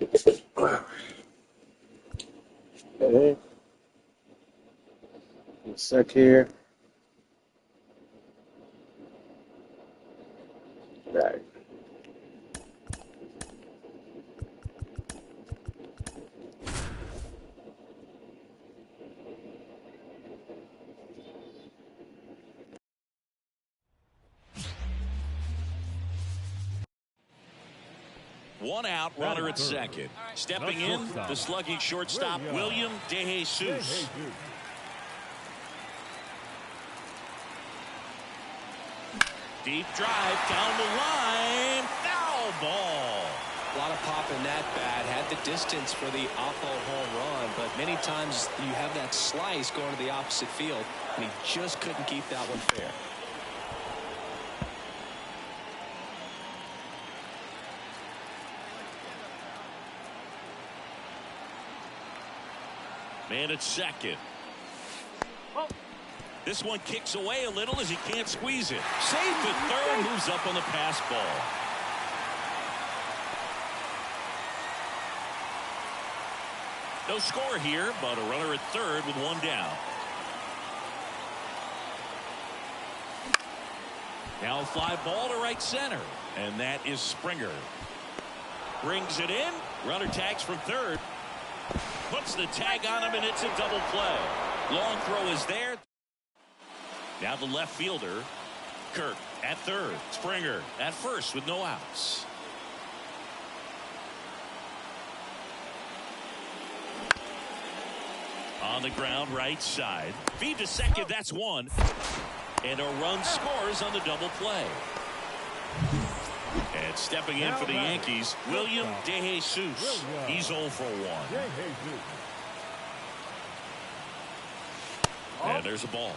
Okay. One sec here. Right. One out, runner at second. Stepping in, the slugging shortstop, William DeJesus. Deep drive down the line. Foul ball. A lot of pop in that bat. Had the distance for the Oppo home run, but many times you have that slice going to the opposite field, and he just couldn't keep that one fair. Man at second. This one kicks away a little as he can't squeeze it. Safe at third, moves up on the pass ball. No score here, but a runner at third with one down. Now a fly ball to right center, and that is Springer. Brings it in. Runner tags from third. Puts the tag on him, and it's a double play. Long throw is there. Now the left fielder, Kirk, at third. Springer at first with no outs. On the ground, right side. Feed to second, that's one. And a run scores on the double play. And stepping in for the Yankees, William DeJesus. He's 0 for 1. And there's a ball.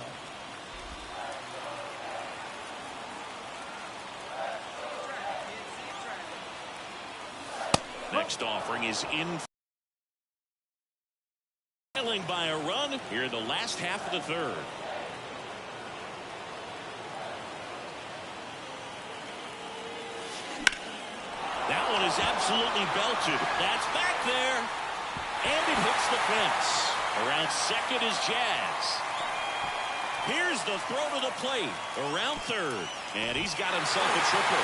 Next offering is in. Trailing by a run here in the last half of the third. That one is absolutely belted. That's back there. And it hits the fence. Around second is Jazz. Here's the throw to the plate. Around third. And he's got himself a triple.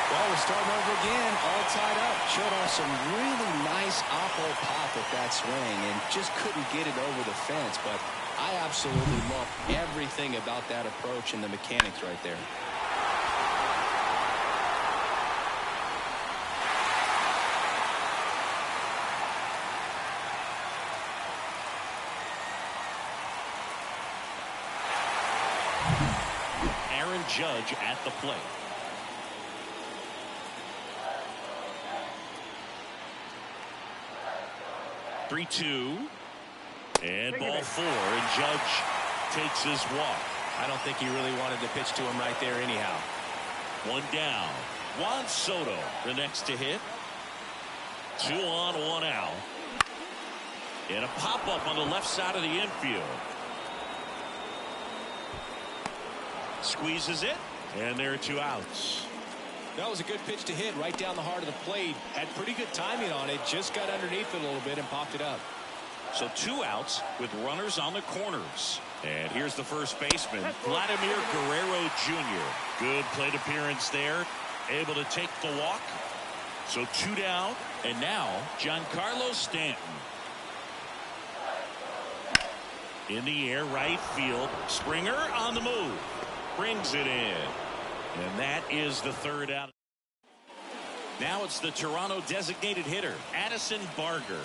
Well, we're starting over again, all tied up. Showed off some really nice oppo pop with that swing and just couldn't get it over the fence. But I absolutely love everything about that approach and the mechanics right there. Aaron Judge at the plate. Three-two, and ball four, and Judge takes his walk. I don't think he really wanted to pitch to him right there anyhow. One down. Juan Soto, the next to hit. 2 on, 1 out. And a pop-up on the left side of the infield. Squeezes it, and there are 2 outs. That was a good pitch to hit right down the heart of the plate. Had pretty good timing on it. Just got underneath it a little bit and popped it up. So 2 outs with runners on the corners. And here's the first baseman, Vladimir Guerrero Jr. Good plate appearance there. Able to take the walk. So 2 down. And now Giancarlo Stanton. In the air, right field. Springer on the move. Brings it in. And that is the 3rd out. Now it's the Toronto designated hitter, Addison Barger.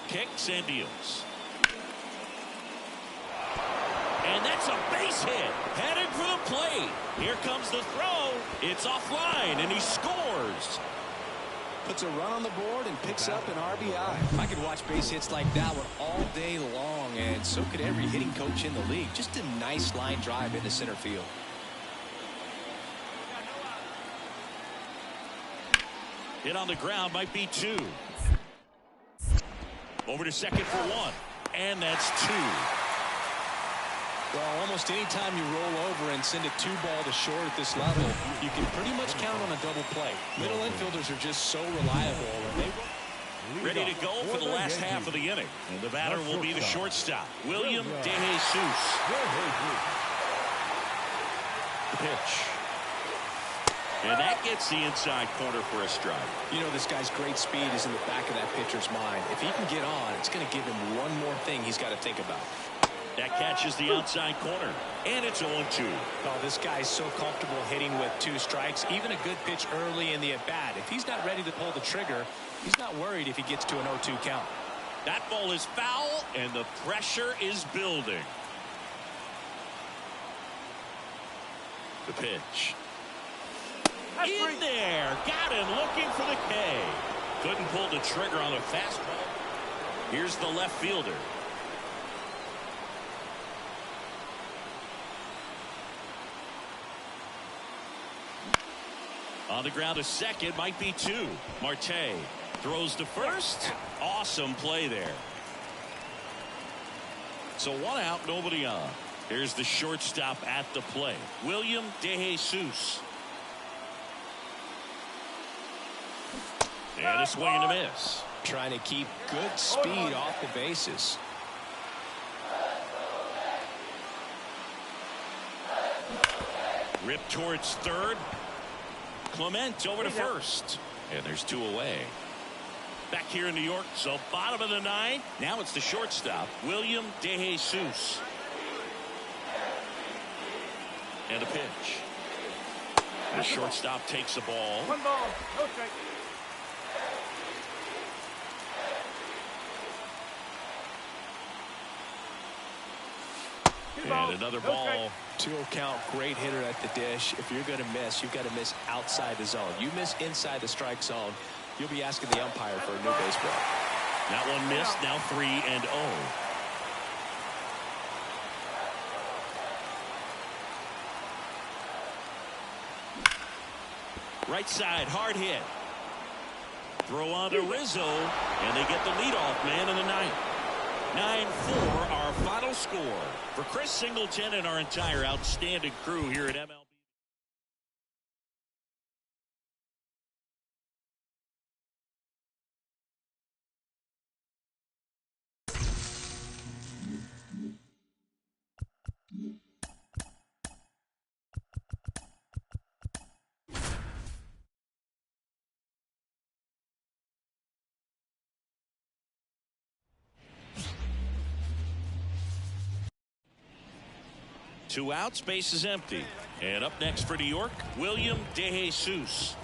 Kicks and deals. And that's a base hit. Headed for the plate. Here comes the throw. It's offline, and he scores. Puts a run on the board and picks up an RBI. I could watch base hits like that one all day long, and so could every hitting coach in the league. Just a nice line drive into center field. Hit on the ground, might be 2. Over to second for 1, and that's 2. Well, almost any time you roll over and send a 2-ball to short at this level, you can pretty much count on a double play. Middle infielders are just so reliable. And ready to go for the last half of the inning. And the batter will be the shortstop, William DeJesus. The pitch. And that gets the inside corner for a strike. You know, this guy's great speed is in the back of that pitcher's mind. If he can get on, it's going to give him one more thing he's got to think about. That catches the outside corner. And it's 0-2. Oh, this guy's so comfortable hitting with 2 strikes. Even a good pitch early in the at-bat. If he's not ready to pull the trigger, he's not worried if he gets to an 0-2 count. That ball is foul, and the pressure is building. The pitch. In there. Got him looking for the K. Couldn't pull the trigger on the fastball. Here's the left fielder. On the ground to second, might be 2. Marte throws to first. Awesome play there. So 1 out, nobody on. Here's the shortstop at the plate, William DeJesus. And a swing and a miss. Trying to keep good speed off the bases. Ripped towards third. Clement over to first. And there's 2 away. Back here in New York, so bottom of the 9th. Now it's the shortstop, William DeJesus. And a pitch. The shortstop takes the ball. 1 ball, no strike. And another ball. 2-0 count, great hitter at the dish. If you're going to miss, you've got to miss outside the zone. You miss inside the strike zone, you'll be asking the umpire for a new baseball. That one missed, now 3-0. Right side, hard hit. Throw on to Rizzo, and they get the leadoff man in the 9th. 9-4, our final score. For Chris Singleton and our entire outstanding crew here at MLB. Two outs, base is empty. And up next for New York, William DeJesus.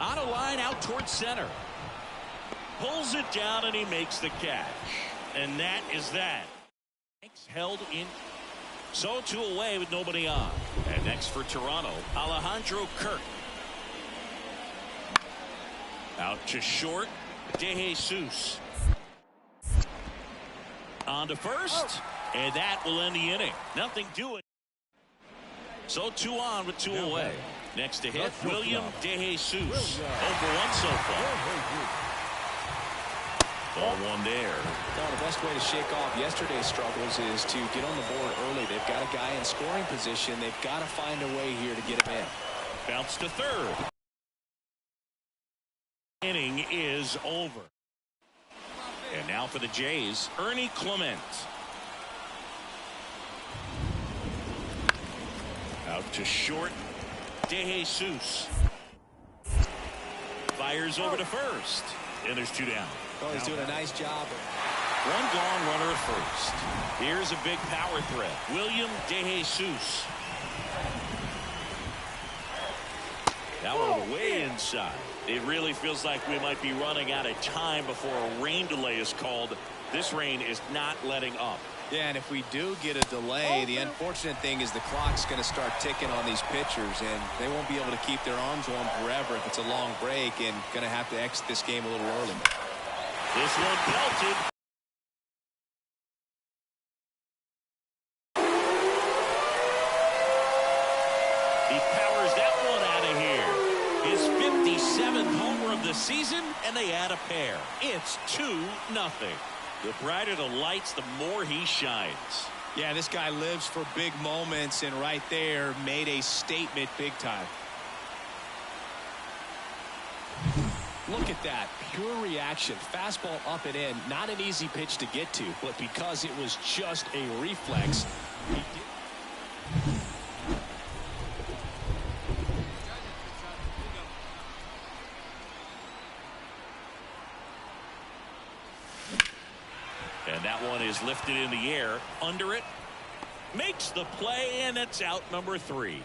On a line out towards center. Pulls it down and he makes the catch. And that is that. Held in. So 2 away with nobody on. And next for Toronto, Alejandro Kirk. Out to short, DeJesus. On to first. And that will end the inning. Nothing doing. So 2 on with 2 away. Next to hit, William DeJesus. Over 1 so far. Ball 1 there. Well, the best way to shake off yesterday's struggles is to get on the board early. They've got a guy in scoring position. They've got to find a way here to get him in. Bounce to third. Inning is over. And now for the Jays, Ernie Clement. Out to short, DeJesus. Fires over to first. And there's 2 down. Oh, he's doing a nice job. 1 gone, runner at first. Here's a big power threat, William DeJesus. That one way inside. It really feels like we might be running out of time before a rain delay is called. This rain is not letting up. Yeah, and if we do get a delay, the unfortunate thing is the clock's going to start ticking on these pitchers, and they won't be able to keep their arms warm forever if it's a long break, and going to have to exit this game a little early. This one belted. He powers that one out of here. His 57th homer of the season, and they add a pair. It's 2-0. The brighter the lights, the more he shines. Yeah, this guy lives for big moments, and right there made a statement big time. Look at that. Pure reaction. Fastball up and in. Not an easy pitch to get to, but because it was just a reflex, he did. And that one is lifted in the air. Under it. Makes the play, and it's out number 3.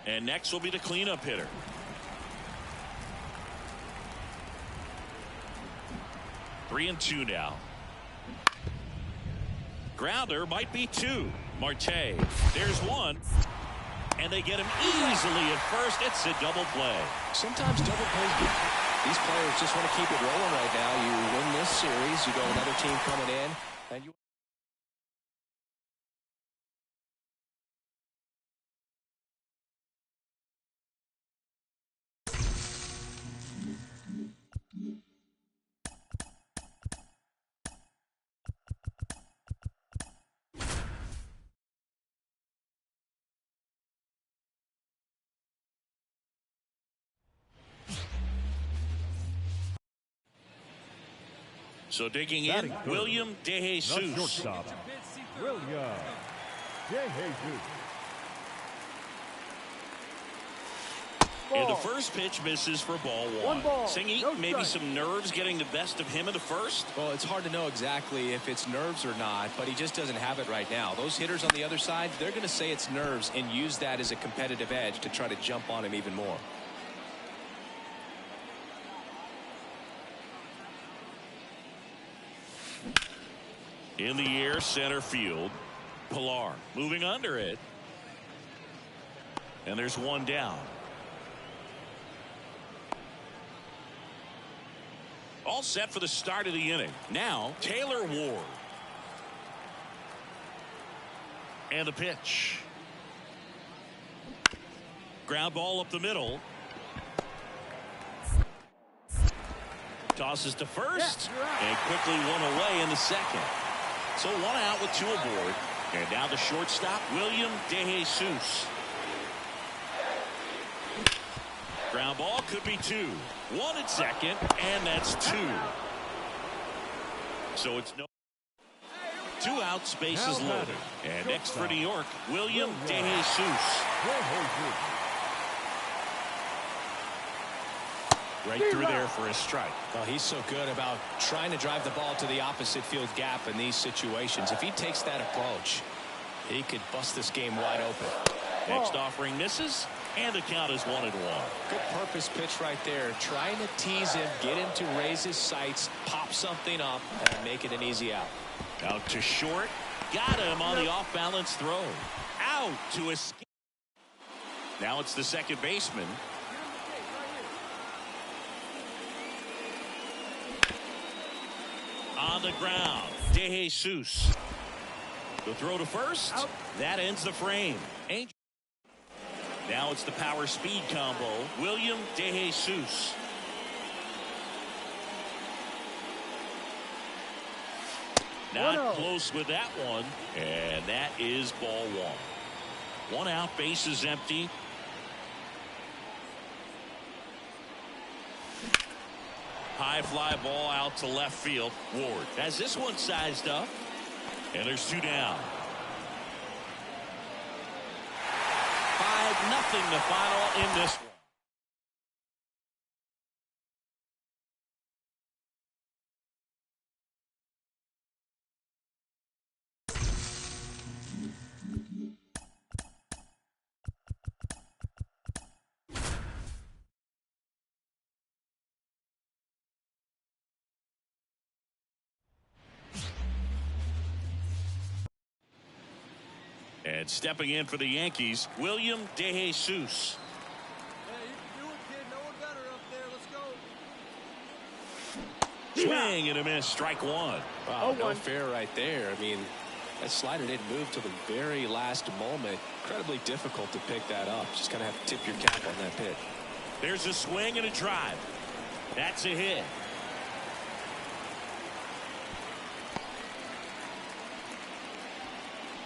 And next will be the cleanup hitter. Three and 2 now. Grounder might be 2. Marte. There's 1. And they get him easily at first. It's a double play. Sometimes double plays. These players just want to keep it rolling right now. You win this series, you go another team coming in, and you. So digging in, William DeJesus. Shortstop, William DeJesus. And the first pitch misses for ball 1. Singy, maybe some nerves getting the best of him in the first. Well, it's hard to know exactly if it's nerves or not, but he just doesn't have it right now. Those hitters on the other side, they're going to say it's nerves and use that as a competitive edge to try to jump on him even more. In the air, center field. Pilar moving under it. And there's 1 down. All set for the start of the inning. Now, Taylor Ward. And the pitch. Ground ball up the middle. Tosses to first. And quickly 1 away in the second. So 1 out with 2 aboard. And now the shortstop, William DeJesus. Ground ball could be 2. 1 at second, and that's 2. So it's no 2 outs, bases loaded. And next for New York, William DeJesus. Right through there for a strike. Well, he's so good about trying to drive the ball to the opposite field gap in these situations. If he takes that approach, he could bust this game wide open. Next offering misses, and the count is 1-1. Good purpose pitch right there. Trying to tease him, get him to raise his sights, pop something up, and make it an easy out. Out to short. Got him on the off-balance throw. Out to escape. Now it's the second baseman. On the ground, DeJesus. The throw to first. Out. That ends the frame. Now it's the power speed combo. William DeJesus. Not close with that one. And that is ball 1. 1 out, bases empty. High fly ball out to left field. Ward has this one sized up. And there's 2 down. 5-0 the final in this one. And stepping in for the Yankees, William DeJesus. Swing and a miss, strike 1. Wow, no fair right there. I mean, that slider didn't move till the very last moment. Incredibly difficult to pick that up. Just gonna have to tip your cap on that pitch. There's a swing and a drive. That's a hit.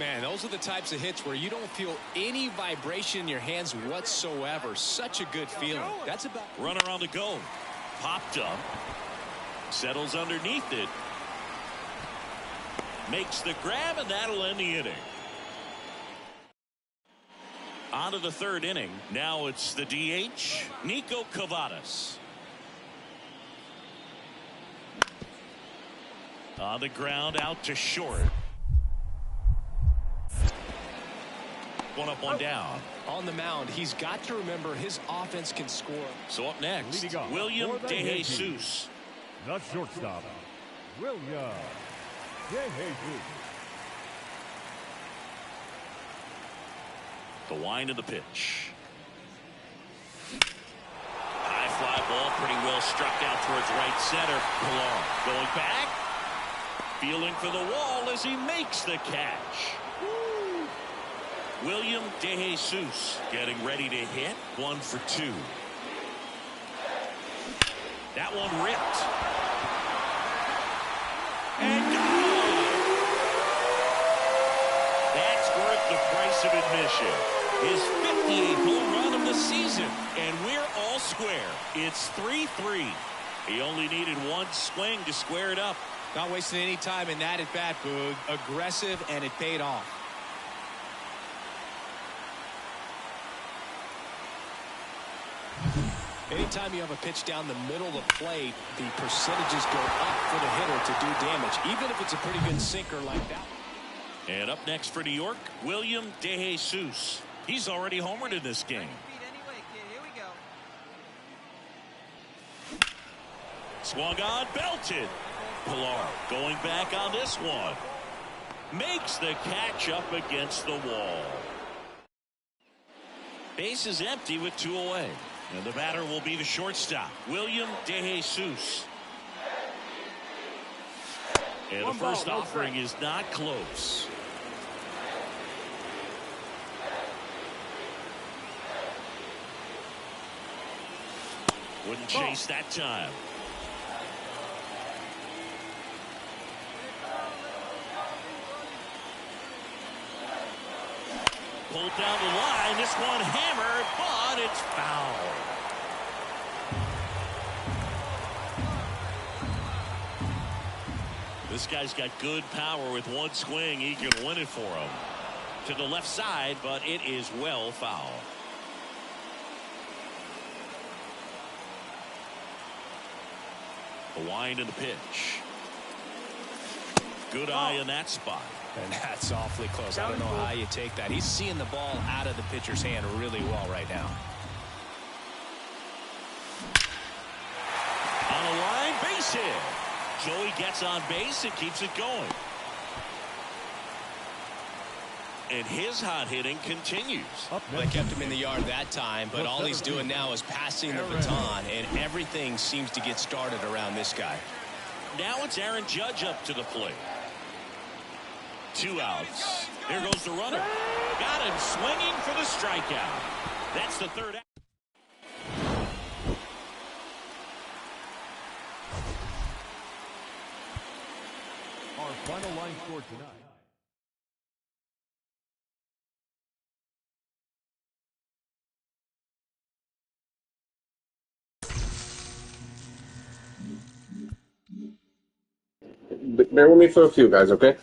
Man, those are the types of hits where you don't feel any vibration in your hands whatsoever. Such a good feeling. That's about runner on the go. Popped up. Settles underneath it. Makes the grab, and that'll end the inning. On to the third inning. Now it's the DH, Nico Cavadas. On the ground, out to short. One up, one down. on the mound. He's got to remember his offense can score. So up next, Leading off William for the DeJesus. Yankees, the shortstop, William DeJesus. The wind of the pitch. High fly ball, pretty well struck out towards right center. Pilar going back, feeling for the wall as he makes the catch. William DeJesus getting ready to hit. 1 for 2. That one ripped. And gone. That's worth the price of admission. His 58th home run of the season. And we're all square. It's 3-3. He only needed one swing to square it up. Not wasting any time in that at bat, Boog. Aggressive, and it paid off. Anytime you have a pitch down the middle of the plate, the percentages go up for the hitter to do damage, even if it's a pretty good sinker like that. And up next for New York, William DeJesus. He's already homered in this game. Swung on, belted. Pilar going back on this one. Makes the catch up against the wall. Base is empty with 2 away. And the batter will be the shortstop, William DeJesus. And the first offering is not close. Wouldn't chase that time. Pulled down the line. This one hammered, but it's foul. This guy's got good power. With one swing, he can win it for him. To the left side, but it is well foul. The wind of the pitch. Good eye in that spot. And that's awfully close. I don't know how you take that. He's seeing the ball out of the pitcher's hand really well right now. On a line, base hit. Joey gets on base and keeps it going. And his hot hitting continues. They kept him in the yard that time, but all he's doing now is passing the baton, and everything seems to get started around this guy. Now it's Aaron Judge up to the plate. 2 outs. Here goes the runner. Got him swinging for the strikeout. That's the third out. Our final line score tonight. Bear with me for a few, guys, okay?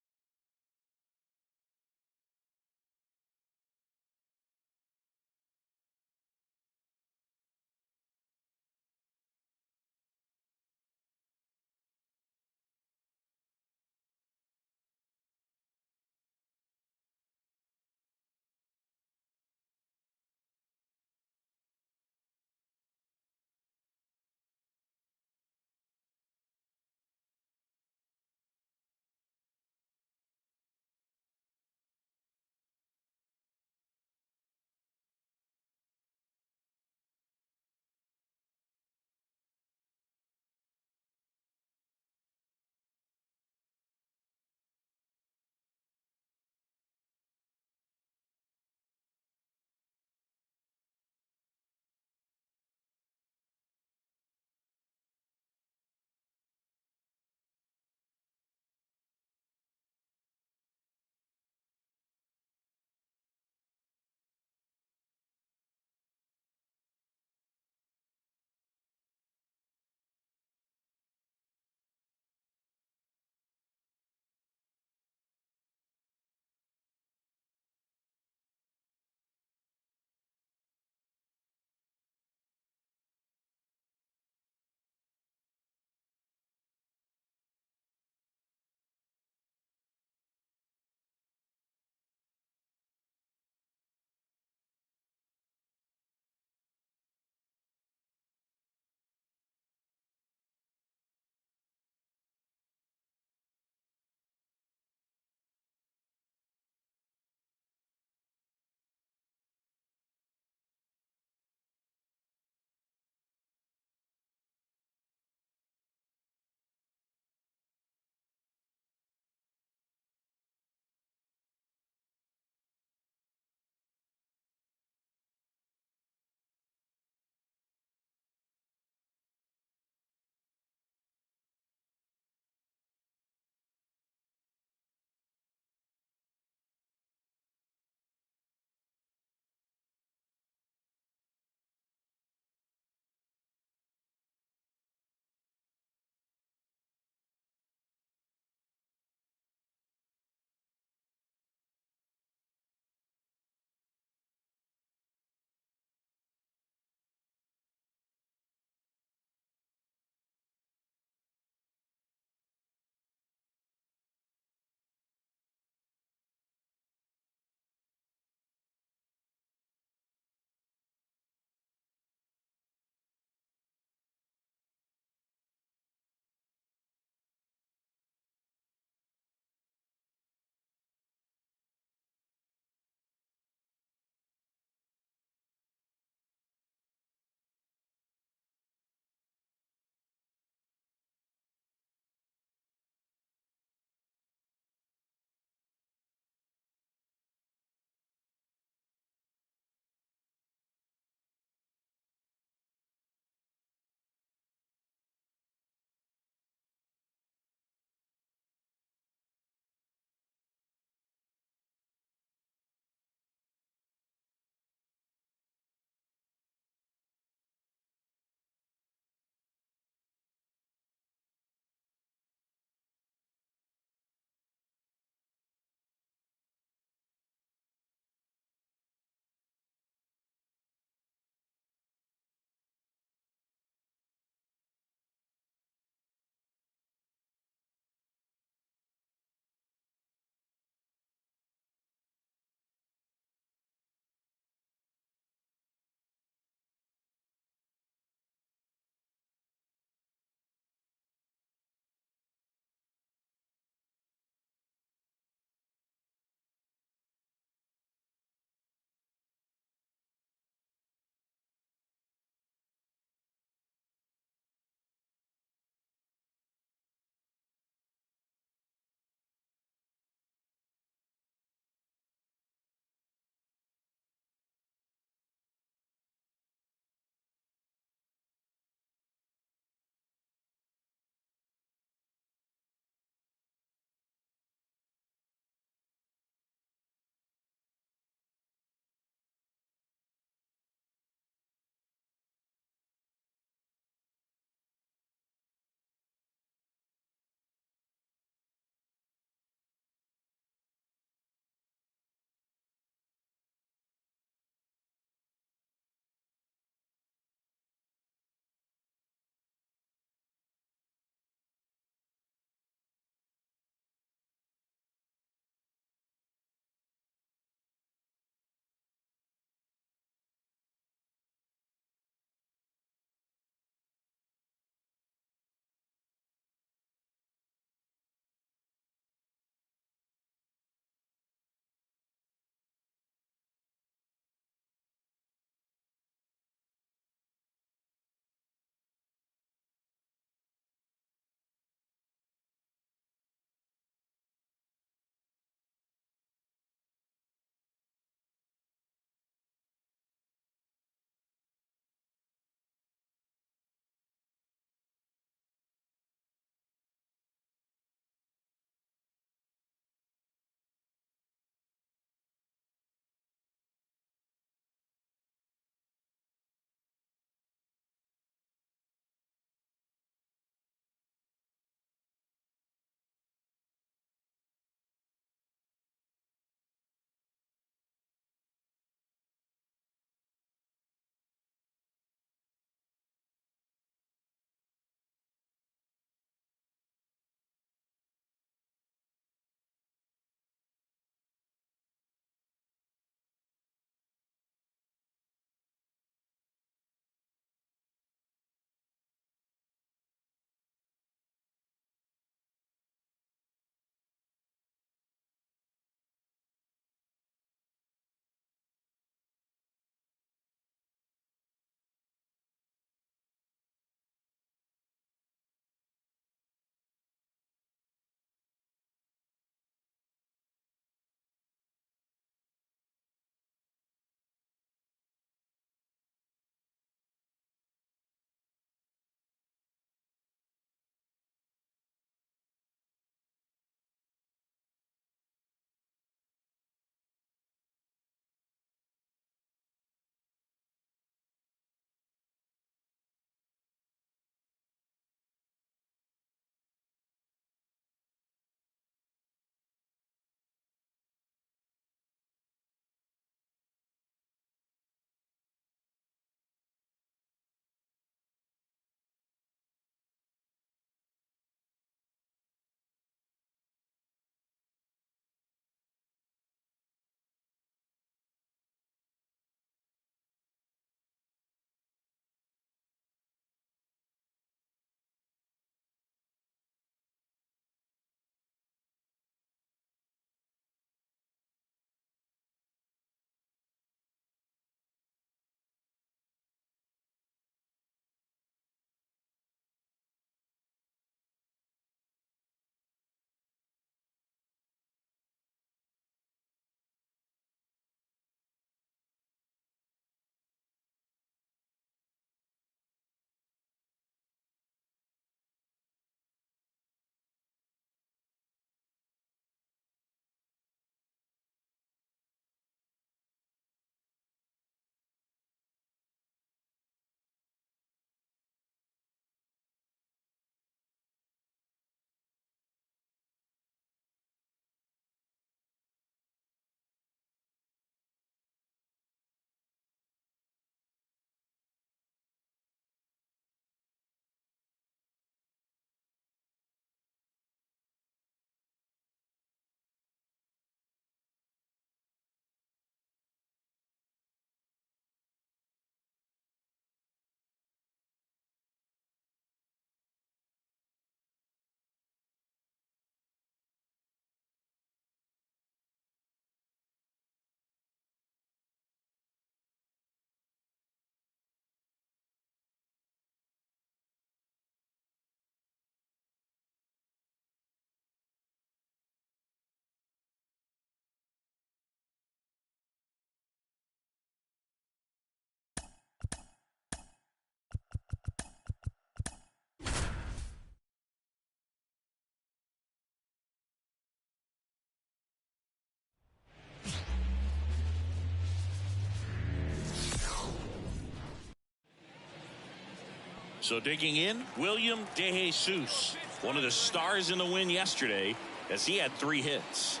So digging in, William DeJesus, one of the stars in the win yesterday, as he had 3 hits.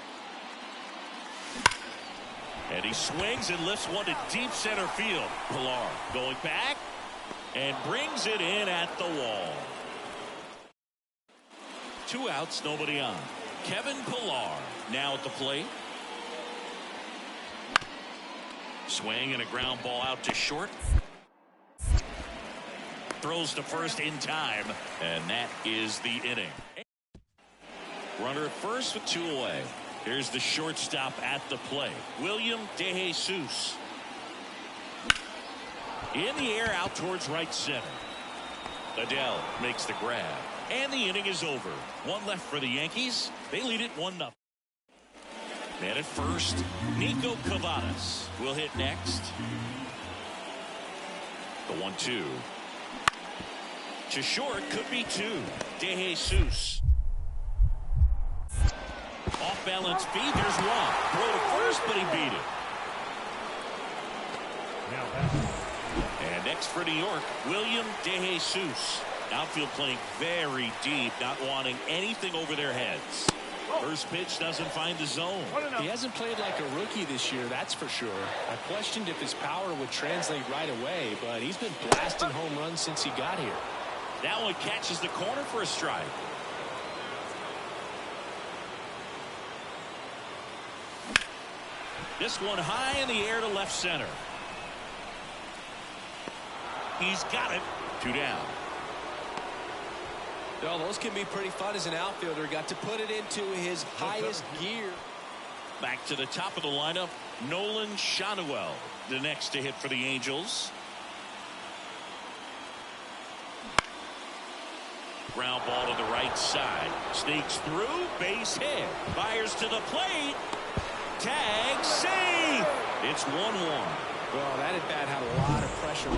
And he swings and lifts one to deep center field. Pilar going back and brings it in at the wall. 2 outs, nobody on. Kevin Pilar now at the plate. Swing and a ground ball out to short. Throws to first in time, and that is the inning. Runner at first with 2 away. Here's the shortstop at the plate, William DeJesus. In the air out towards right center. Adele makes the grab, and the inning is over. 1 left for the Yankees. They lead it 1-0. Man at first, Nico Cavadas will hit next. The 1-2. To short, could be 2. DeJesus. Off balance feed, there's 1. Throw to first, but he beat it. And next for New York, William DeJesus. Outfield playing very deep, not wanting anything over their heads. First pitch doesn't find the zone. He hasn't played like a rookie this year, that's for sure. I questioned if his power would translate right away, but he's been blasting home runs since he got here. That one catches the corner for a strike. This one high in the air to left center. He's got it. 2 down. Well, those can be pretty fun as an outfielder. Got to put it into his highest gear. Back to the top of the lineup, Nolan Shanuel, the next to hit for the Angels. Ground ball to the right side. Sneaks through, base hit. Fires to the plate. Tag, save. It's 1-1. Well, that at bat had a lot of pressure.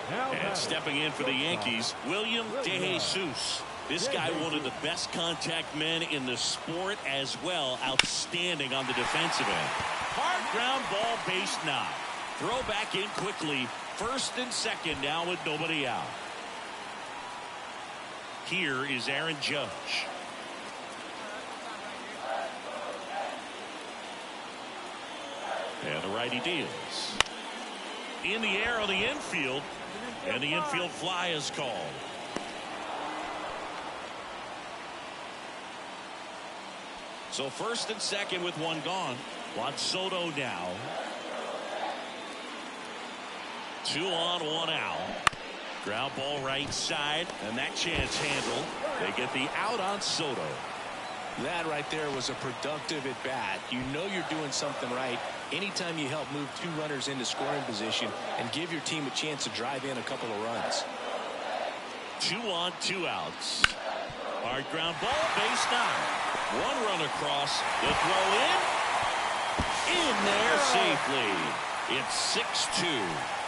And stepping in for the Yankees, William DeJesus. This guy, one of the best contact men in the sport as well. Outstanding on the defensive end. Hard ground ball, base knock. Throw back in quickly. First and second now with nobody out. Here is Aaron Judge. And the righty deals. In the air on the infield. And the infield fly is called. So first and second with 1 gone. Juan Soto now. 2 on, 1 out. Ground ball right side, and that chance handled. They get the out on Soto. That right there was a productive at bat. You know you're doing something right anytime you help move 2 runners into scoring position and give your team a chance to drive in a couple of runs. 2 on, 2 outs. Hard ground ball, base knock. 1 run across. The throw in there safely. It's 6-2.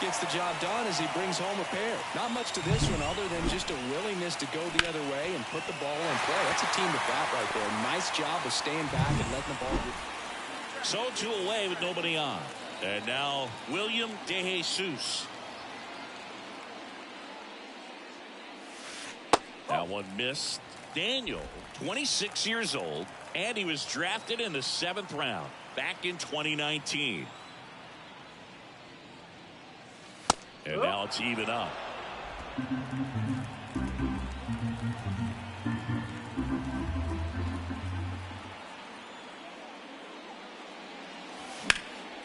Gets the job done as he brings home a pair. Not much to this one other than just a willingness to go the other way and put the ball in play. That's a team at bat right there. Nice job of staying back and letting the ball get. So 2 away with nobody on. And now William DeJesus. That one missed. Daniel, 26 years old, and he was drafted in the 7th round back in 2019. And now it's even up.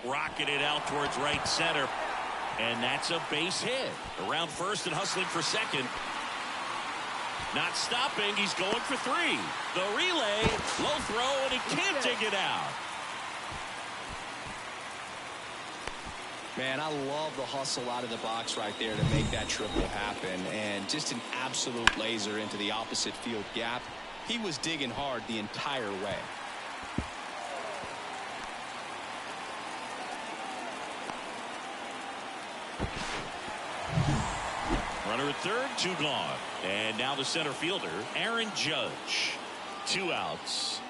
Rocketed out towards right center. And that's a base hit. Around first and hustling for second. Not stopping. He's going for 3. The relay. Low throw, and he can't dig it out. Man, I love the hustle out of the box right there to make that triple happen. And just an absolute laser into the opposite field gap. He was digging hard the entire way. Runner at third, 2 gone. And now the center fielder, Aaron Judge. 2 outs.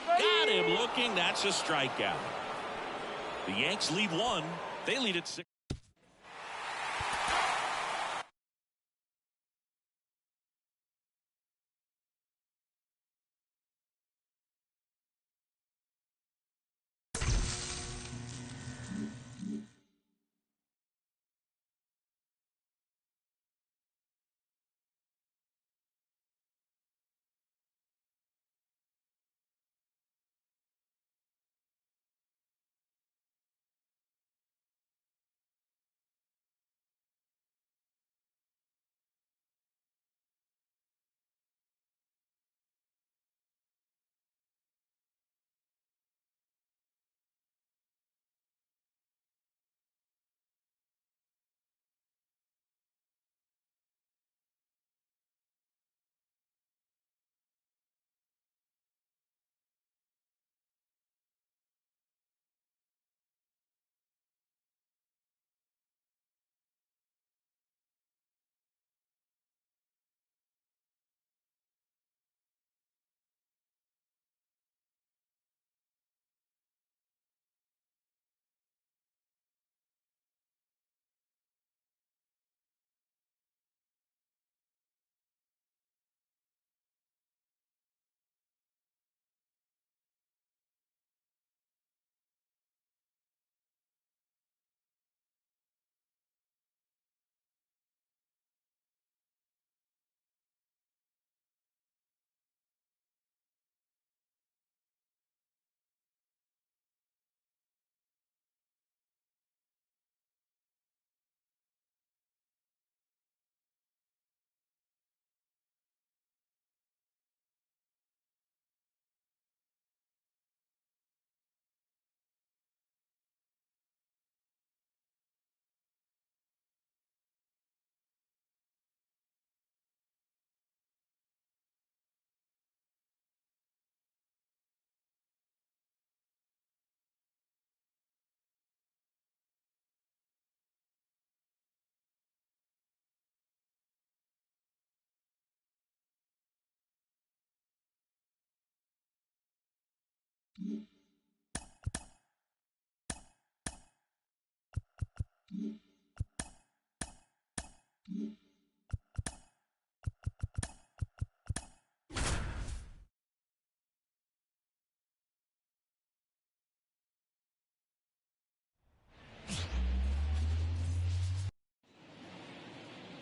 Got him looking. That's a strikeout. The Yanks lead 1. They lead at 6.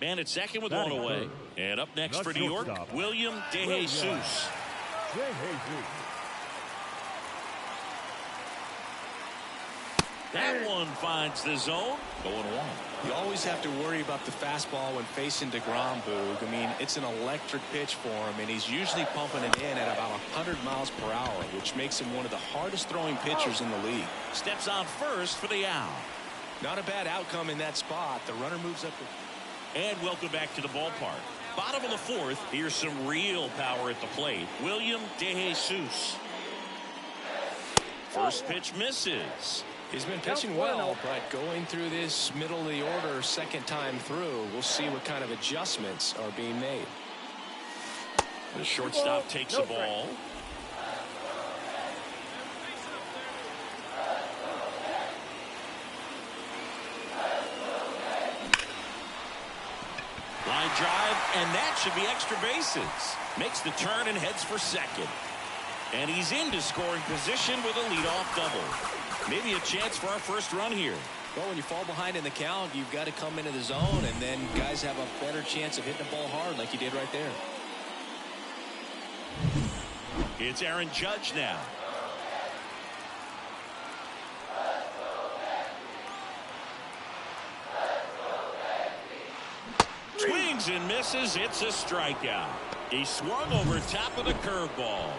Man at second with Batting one away. third. And up next The for New York, shortstop, William De Jesus. That one finds the zone. Going one. You always have to worry about the fastball when facing DeGrom, Boog. I mean, it's an electric pitch for him, and he's usually pumping it in at about 100 miles per hour, which makes him one of the hardest throwing pitchers in the league. Steps on first for the out. Not a bad outcome in that spot. The runner moves up. And welcome back to the ballpark. Bottom of the fourth. Here's some real power at the plate. William De Jesus. First pitch misses. He's been pitching well, but going through this middle of the order second time through, we'll see what kind of adjustments are being made. The shortstop takes the ball. Line drive, and that should be extra bases. Makes the turn and heads for second. And he's into scoring position with a leadoff double. Maybe a chance for our first run here. Well, when you fall behind in the count, you've got to come into the zone, and then guys have a better chance of hitting the ball hard like you did right there. It's Aaron Judge now. Swings and misses. It's a strikeout. He swung over top of the curveball.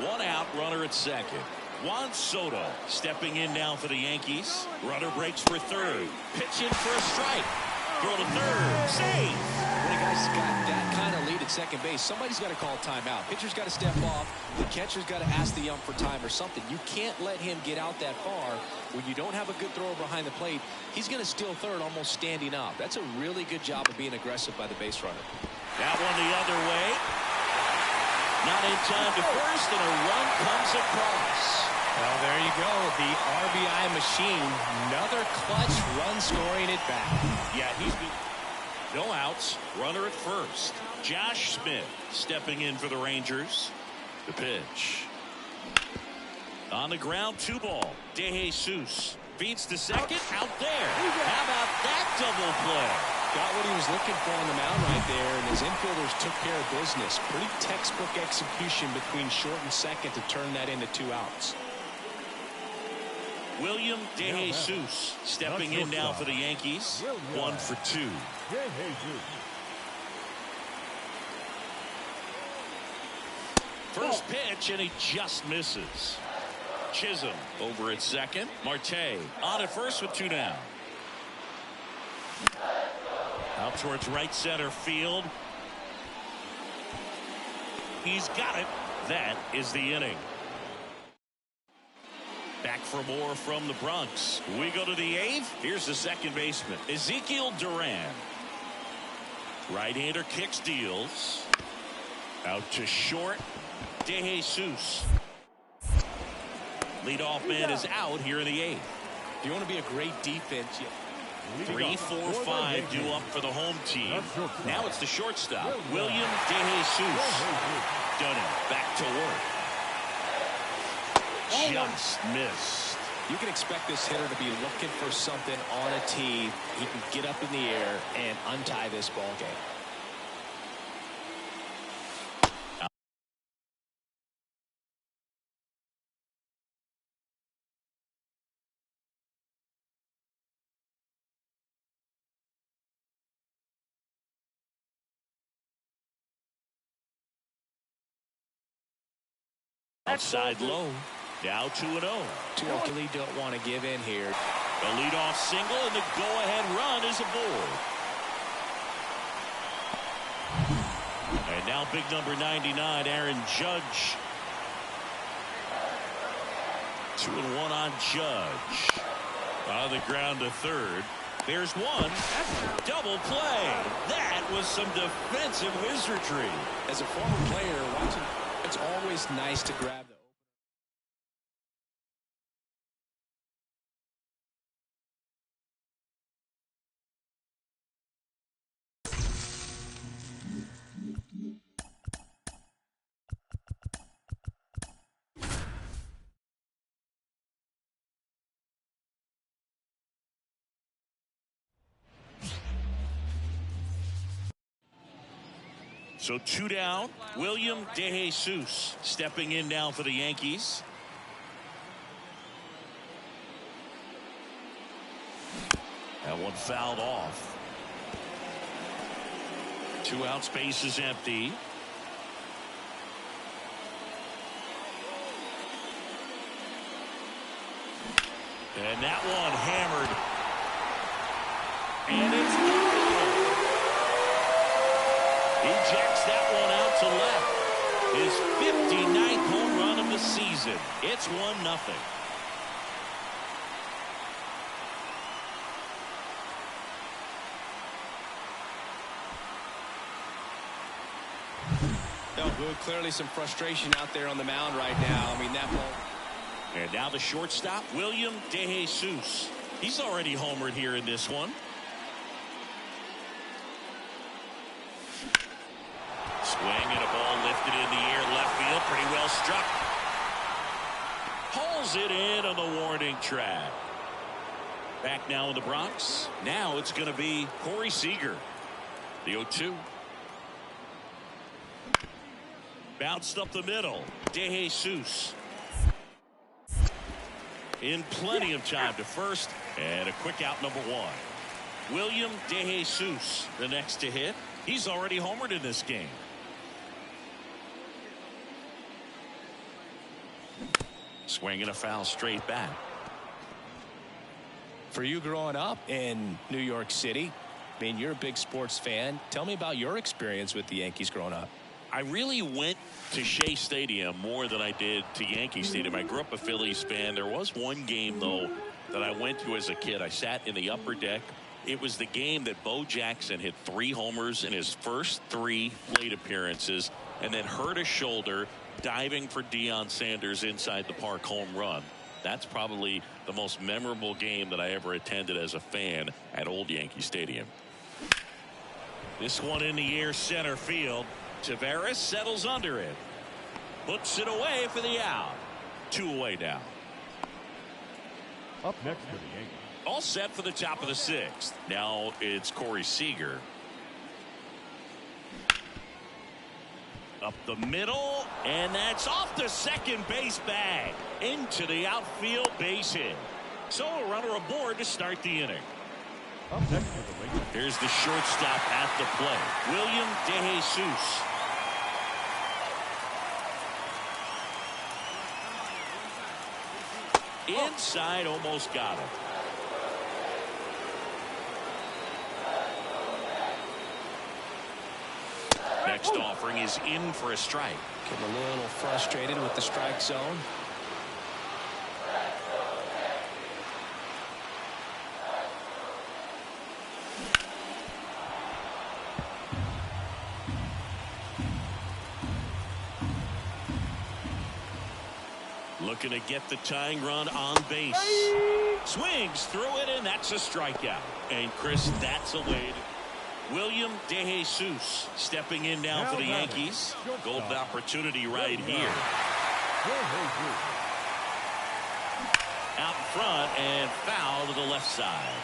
One out, runner at second. Juan Soto stepping in now for the Yankees. Runner breaks for third. Pitch in for a strike. Throw to third. Safe. When a guy's got that kind of lead at second base, somebody's got to call timeout. Pitcher's got to step off. The catcher's got to ask the ump for time or something. You can't let him get out that far. When you don't have a good thrower behind the plate, he's going to steal third almost standing up. That's a really good job of being aggressive by the base runner. That one the other way. Not in time to first, and a run comes across. Well, there you go. The RBI machine. Another clutch run scoring it back. Yeah, he's been no outs. Runner at first. Josh Smith stepping in for the Rangers. The pitch. On the ground, 2 ball. De Jesus feeds to second. Out there. How about that double play? Got what he was looking for on the mound right there, and his infielders took care of business. Pretty textbook execution between short and second to turn that into 2 outs. William De Jesus stepping in now for the Yankees. 1 for 2. First pitch, and he just misses. Chisholm over at second. Marte on at first with 2 down. Out towards right center field. He's got it. That is the inning. Back for more from the Bronx. We go to the 8th. Here's the second baseman, Ezekiel Duran. Right-hander kicks, deals. Out to short. De Jesus. Leadoff man is out here in the 8th. If you want to be a great defense, 3, 4, 5 due up for the home team. Now it's the shortstop, William De Jesus. Done it. Back to work. Just missed. You can expect this hitter to be looking for something on a tee. He can get up in the air and untie this ball game. Outside low. Now 2-0. Two really don't want to give in here. The leadoff single, and the go-ahead run is aboard. And now big number 99, Aaron Judge. 2-1 on Judge. On the ground to third. There's one. Double play. That was some defensive wizardry. As a former player, watching, it's always nice to grab the So 2 down. William DeJesus stepping in now for the Yankees. That one fouled off. 2 outs, base is empty. And that one hammered. And it's gone. He jacks that one out to left. His 59th home run of the season. It's 1-0. No good. Clearly some frustration out there on the mound right now. I mean, that ball. And now the shortstop, William DeJesus. He's already homered here in this one. Swing and a ball lifted in the air, left field, pretty well struck. Pulls it in on the warning track. Back now in the Bronx. Now it's going to be Corey Seager. The 0-2. Bounced up the middle. DeJesus. In plenty of time to first, and a quick out number 1. William DeJesus, the next to hit. He's already homered in this game. Swinging a foul straight back. For you growing up in New York City, I mean, you're a big sports fan. Tell me about your experience with the Yankees growing up. I really went to Shea Stadium more than I did to Yankee Stadium. I grew up a Phillies fan. There was one game, though, that I went to as a kid. I sat in the upper deck. It was the game that Bo Jackson hit 3 homers in his first 3 plate appearances and then hurt his shoulder diving for Deion Sanders' inside the park home run. That's probably the most memorable game that I ever attended as a fan at Old Yankee Stadium. This one in the air, center field. Taveras settles under it. Puts it away for the out. 2 away now. Up next for the Yankees. All set for the top of the 6th. Now it's Corey Seager. Up the middle, and that's off the second base bag. Into the outfield base hit. So a runner aboard to start the inning. Up next for the Rangers. Here's the shortstop at the plate. William DeJesus. Inside, almost got it. Next offering is in for a strike. Getting a little frustrated with the strike zone. Looking to get the tying run on base. Swings through it, and that's a strikeout. And Chris, that's a way to... William DeJesus stepping in now for the Yankees. Golden opportunity right here. Out in front and foul to the left side.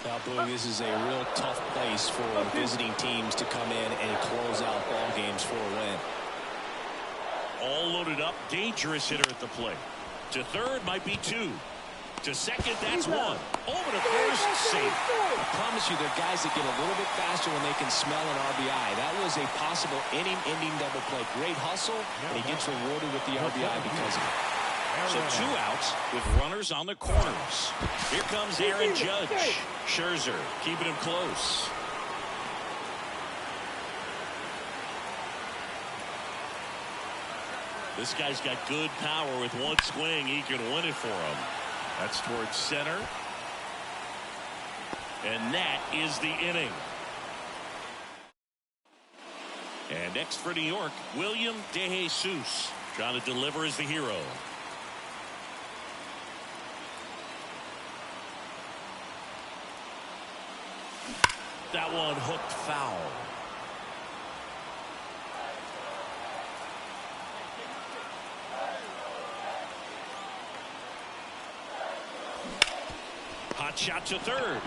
Now, Boog, this is a real tough place for visiting teams to come in and close out ball games for a win. All loaded up, dangerous hitter at the plate. To third might be 2. To second, that's 1. Over to first, safe. I promise you, there are guys that get a little bit faster when they can smell an RBI. That was a possible inning-ending double play. Great hustle, and he gets rewarded with the RBI because of it. So 2 outs with runners on the corners. Here comes Aaron Judge. Scherzer keeping him close. This guy's got good power. With one swing, he can win it for him. That's towards center. And that is the inning. And next for New York, William DeJesus. Trying to deliver as the hero. That one hooked foul. Watch out to third.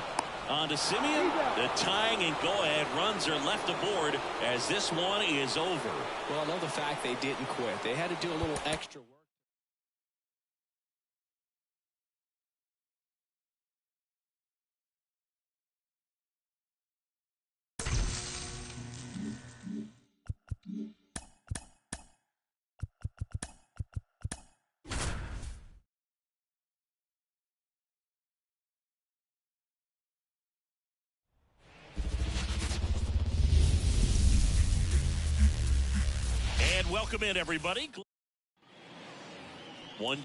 On to Simeon. The tying and go-ahead runs are left aboard as this one is over. Well, I love the fact they didn't quit. They had to do a little extra work. And welcome in, everybody. One.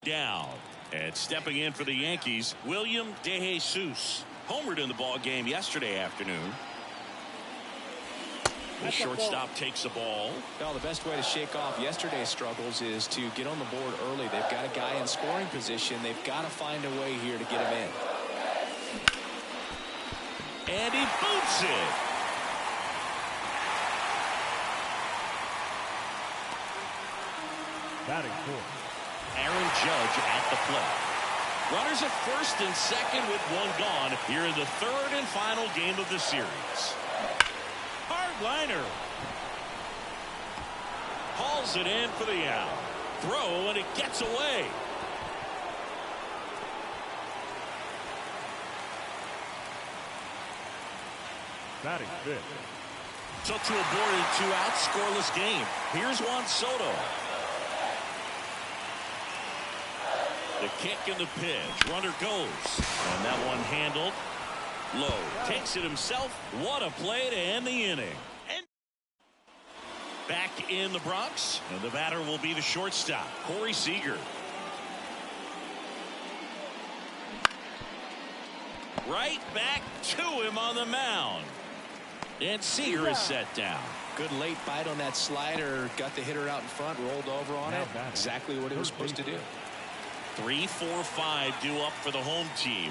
Down. And stepping in for the Yankees, William DeJesus. Homered in the ball game yesterday afternoon. The shortstop takes the ball. Well, the best way to shake off yesterday's struggles is to get on the board early. They've got a guy in scoring position. They've got to find a way here to get him in. And he boots it. Batting fourth. Aaron Judge at the plate. Runners at first and second with one gone here in the third and final game of the series. Hard liner. Hauls it in for the out. Throw and it gets away. Batting fifth. So to a board and 2 out, scoreless game. Here's Juan Soto. The kick and the pitch. Runner goes. And that one handled. Low. Takes it himself. What a play to end the inning. And back in the Bronx. And the batter will be the shortstop, Corey Seager. Right back to him on the mound. And Seager is set down. Good late bite on that slider. Got the hitter out in front. Rolled over on it. Exactly what he was supposed to do. 3-4-5 due up for the home team.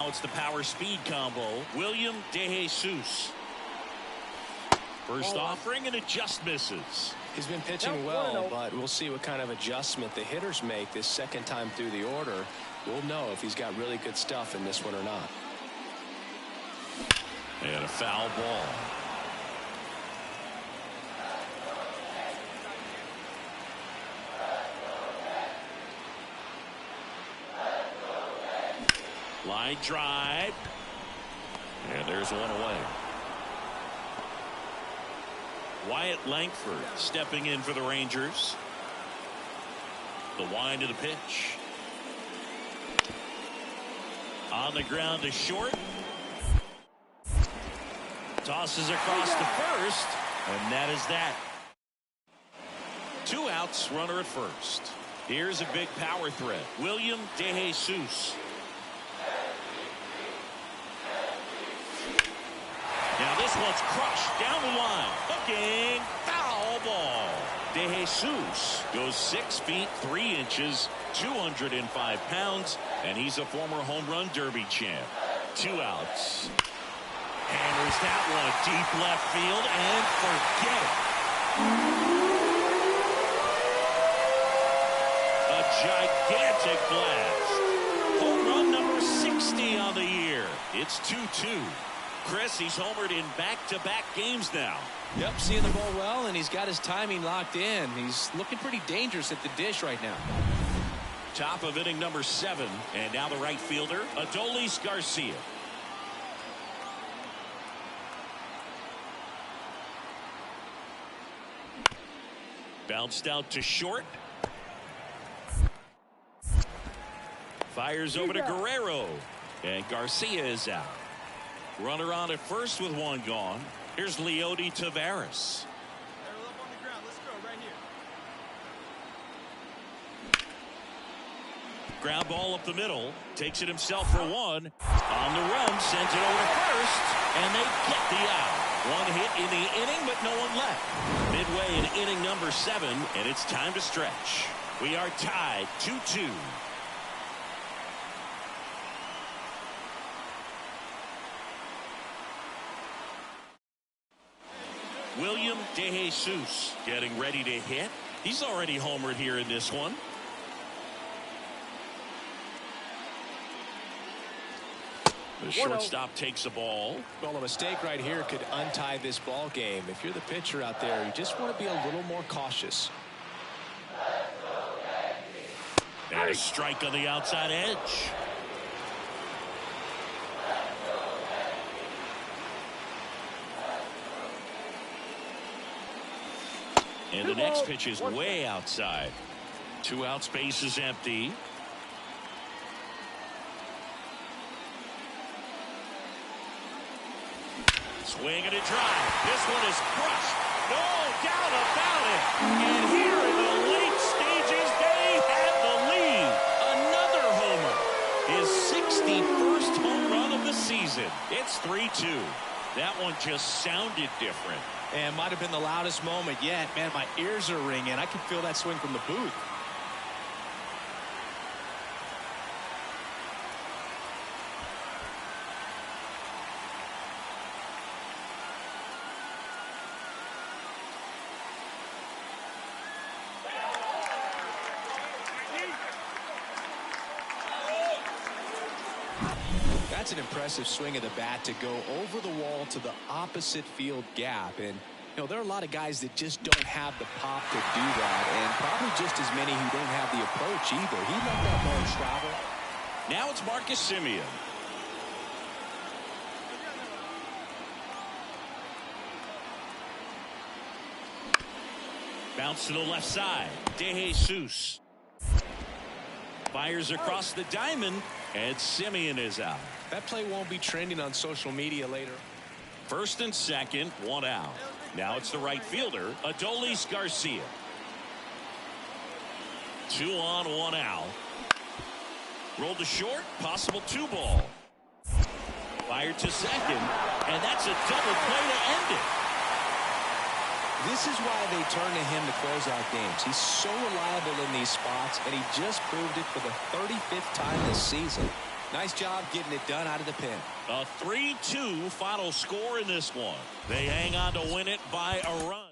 Now it's the power speed combo. William DeJesus. First offering and it just misses. He's been pitching well, but we'll see what kind of adjustment the hitters make this second time through the order. We'll know if he's got really good stuff in this one or not. And a foul ball. Line drive. And there's one away. Wyatt Langford stepping in for the Rangers. The wind of the pitch. On the ground to short. Tosses across to first. And that is that. 2 outs, runner at first. Here's a big power threat. William DeJesus. Now this one's crushed down the line. Looking, foul ball. DeJesus goes 6 feet 3 inches, 205 pounds, and he's a former home run derby champ. 2 outs. Hammers that one deep left field and forget it. A gigantic blast. Home run number 60 on the year. It's 2-2. Chris, he's homered in back-to-back games now. Yep, seeing the ball well, and he's got his timing locked in. He's looking pretty dangerous at the dish right now. Top of inning number 7, and now the right fielder, Adolis Garcia. Bounced out to short. Fires over to Guerrero, and Garcia is out. Runner on at first with 1 gone. Here's Leody Taveras. Ground ball up the middle. Takes it himself for 1. On the run, sends it over to first, and they get the out. 1 hit in the inning, but no one left. Midway in inning number 7, and it's time to stretch. We are tied 2-2. William DeJesus getting ready to hit. He's already homered here in this one. The shortstop takes a ball. Well, a mistake right here could untie this ball game. If you're the pitcher out there, you just want to be a little more cautious. And a strike on the outside edge. And the next pitch is way outside. 2 outs, base is empty. Swing and a drive. This one is crushed. No doubt about it. And here in the late stages, they have the lead. Another homer. His 61st home run of the season. It's 3-2. That one just sounded different. And might have been the loudest moment yet. Man, my ears are ringing. I can feel that swing from the booth. That's an impressive swing of the bat to go over the wall to the opposite field gap. And, you know, there are a lot of guys that just don't have the pop to do that. And probably just as many who don't have the approach either. He let that ball travel. Now it's Marcus Semien. Bounce to the left side. DeJesus. Fires across the diamond, and Semien is out. That play won't be trending on social media later. First and second, 1 out. Now it's the right fielder, Adolis Garcia. 2 on, 1 out. Rolled to short, possible 2 ball. Fired to second, and that's a double play to end it. This is why they turn to him to close out games. He's so reliable in these spots, and he just proved it for the 35th time this season. Nice job getting it done out of the pen. A 3-2 final score in this one. They hang on to win it by a run.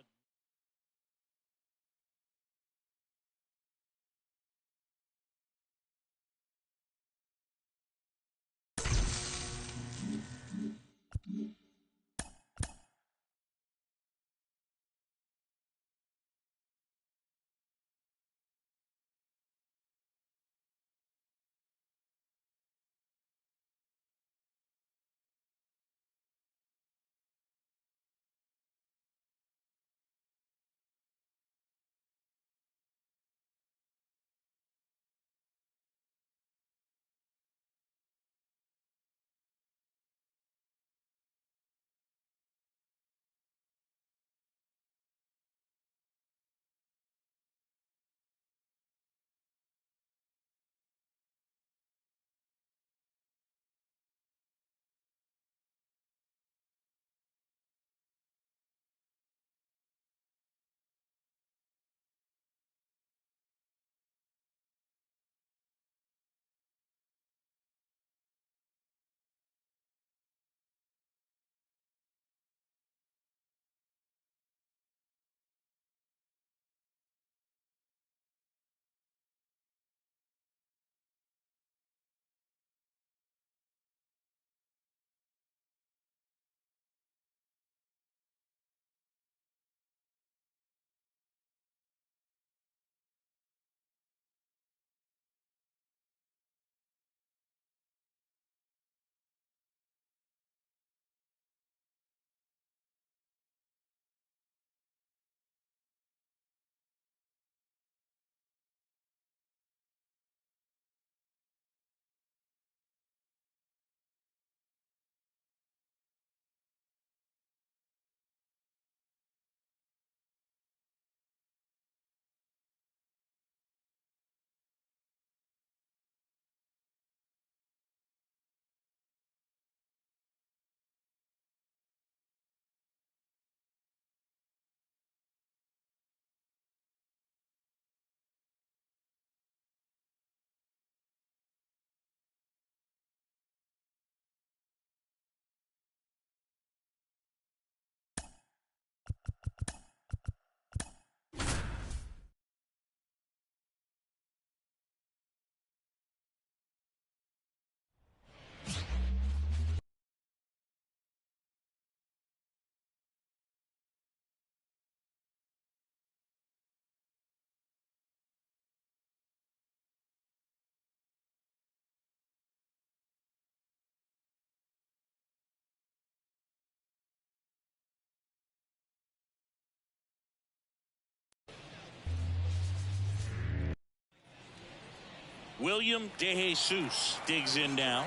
William DeJesus digs in now.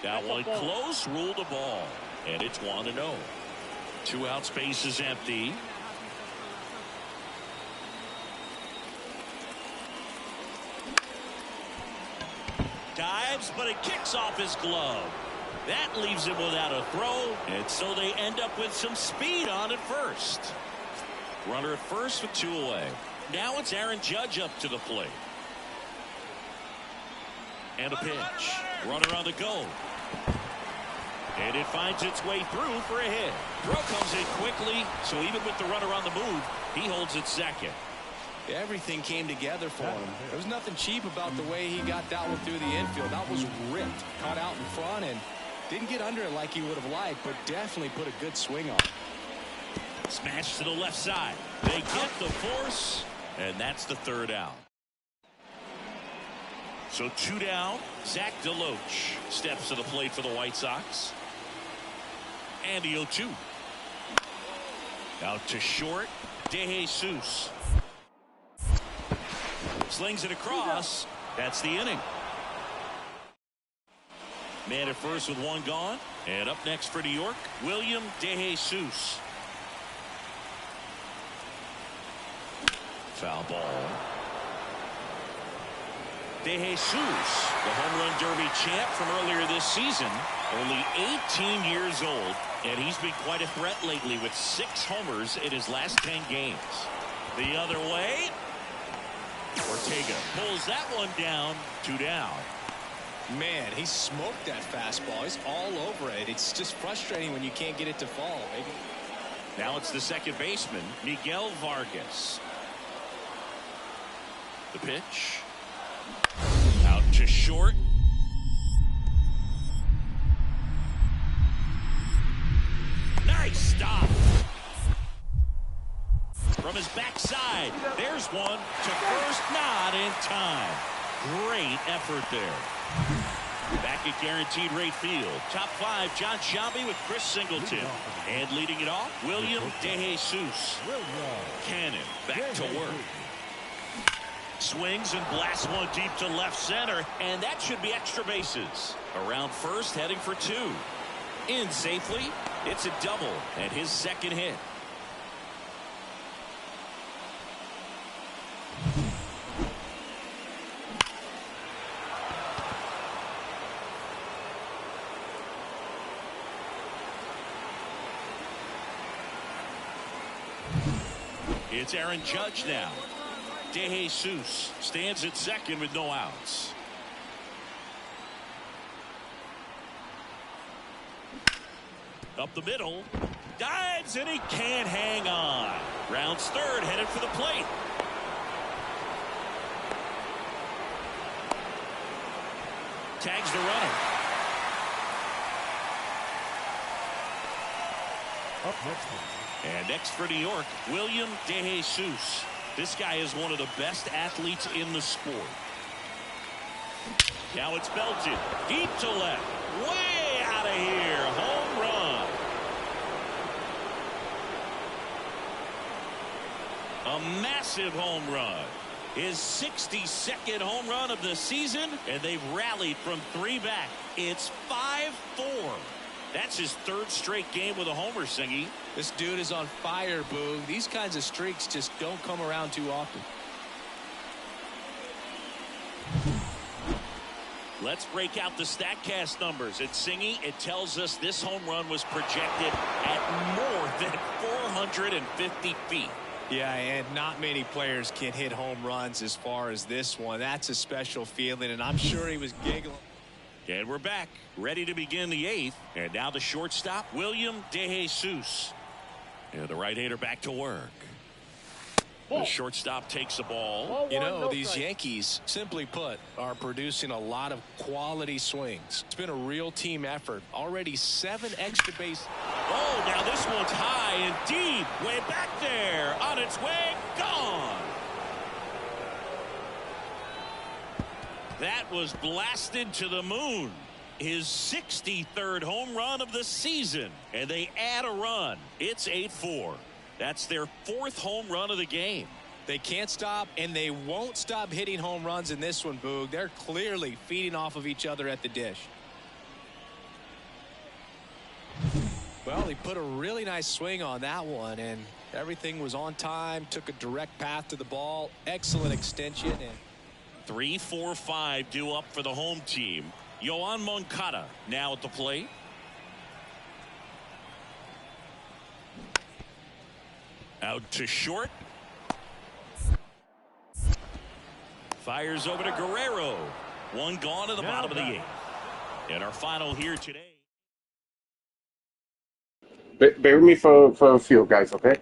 That one close, ruled the ball, and it's 1-0. 2 out, space is empty. Dives, but it kicks off his glove. That leaves him without a throw, and so they end up with some speed on at first. Runner at first with 2 away. Now it's Aaron Judge up to the plate. And a pitch. Runner on the go. And it finds its way through for a hit. Throw comes in quickly, so even with the runner on the move, he holds it second. Everything came together for him. There was nothing cheap about the way he got that one through the infield. That was ripped, caught out in front, and didn't get under it like he would have liked, but definitely put a good swing on it. Smash to the left side. They get the force, and that's the 3rd out. So 2 down. Zach DeLoach steps to the plate for the White Sox. And the 0-2. Out to short. DeJesus slings it across. That's the inning. Man at first with 1 gone. And up next for New York, William DeJesus. Foul ball. DeJesus, the home run derby champ from earlier this season, only 18 years old, and he's been quite a threat lately with 6 homers in his last 10 games. The other way. Ortega pulls that one down. 2 down. Man, he smoked that fastball. He's all over it. It's just frustrating when you can't get it to fall. Maybe. Now it's the second baseman, Miguel Vargas. The pitch. Out to short. Nice stop. From his backside. There's one to first. Not in time. Great effort there. Back at guaranteed rate field. Top 5, John Shelby with Chris Singleton. And leading it off, William DeJesus. Cannon back to work. Swings and blasts one deep to left center. And that should be extra bases. Around first, heading for 2. In safely. It's a double and his second hit. It's Aaron Judge now. DeJesus stands at second with no outs. Up the middle. Dives and he can't hang on. Rounds third, headed for the plate. Tags the runner. Up next. And next for New York, William DeJesus. This guy is one of the best athletes in the sport. Now it's belted. Deep to left. Way out of here. Home run. A massive home run. His 62nd home run of the season, and they've rallied from 3 back. It's 5-4. That's his 3rd straight game with a homer, Singy. This dude is on fire, Boog. These kinds of streaks just don't come around too often. Let's break out the StatCast numbers. At Singy, it tells us this home run was projected at more than 450 feet. Yeah, and not many players can hit home runs as far as this one. That's a special feeling, and I'm sure he was giggling. And we're back, ready to begin the 8th. And now the shortstop, William DeJesus. And the right-hander back to work. The shortstop takes the ball. You know, these Yankees, simply put, are producing a lot of quality swings. It's been a real team effort. Already 7 extra base. Oh, now this one's high and deep. Way back there. On its way. Gone. That was blasted to the moon. His 63rd home run of the season. And they add a run. It's 8-4. That's their 4th home run of the game. They can't stop, and they won't stop hitting home runs in this one, Boog. They're clearly feeding off of each other at the dish. Well, he put a really nice swing on that one, and everything was on time, took a direct path to the ball. Excellent extension. And 3-4-5 due up for the home team. Yoan Moncada now at the plate. Out to short. Fires over to Guerrero. One gone in the bottom of the 8th. And our final here today. Bear with me for a few, guys, okay?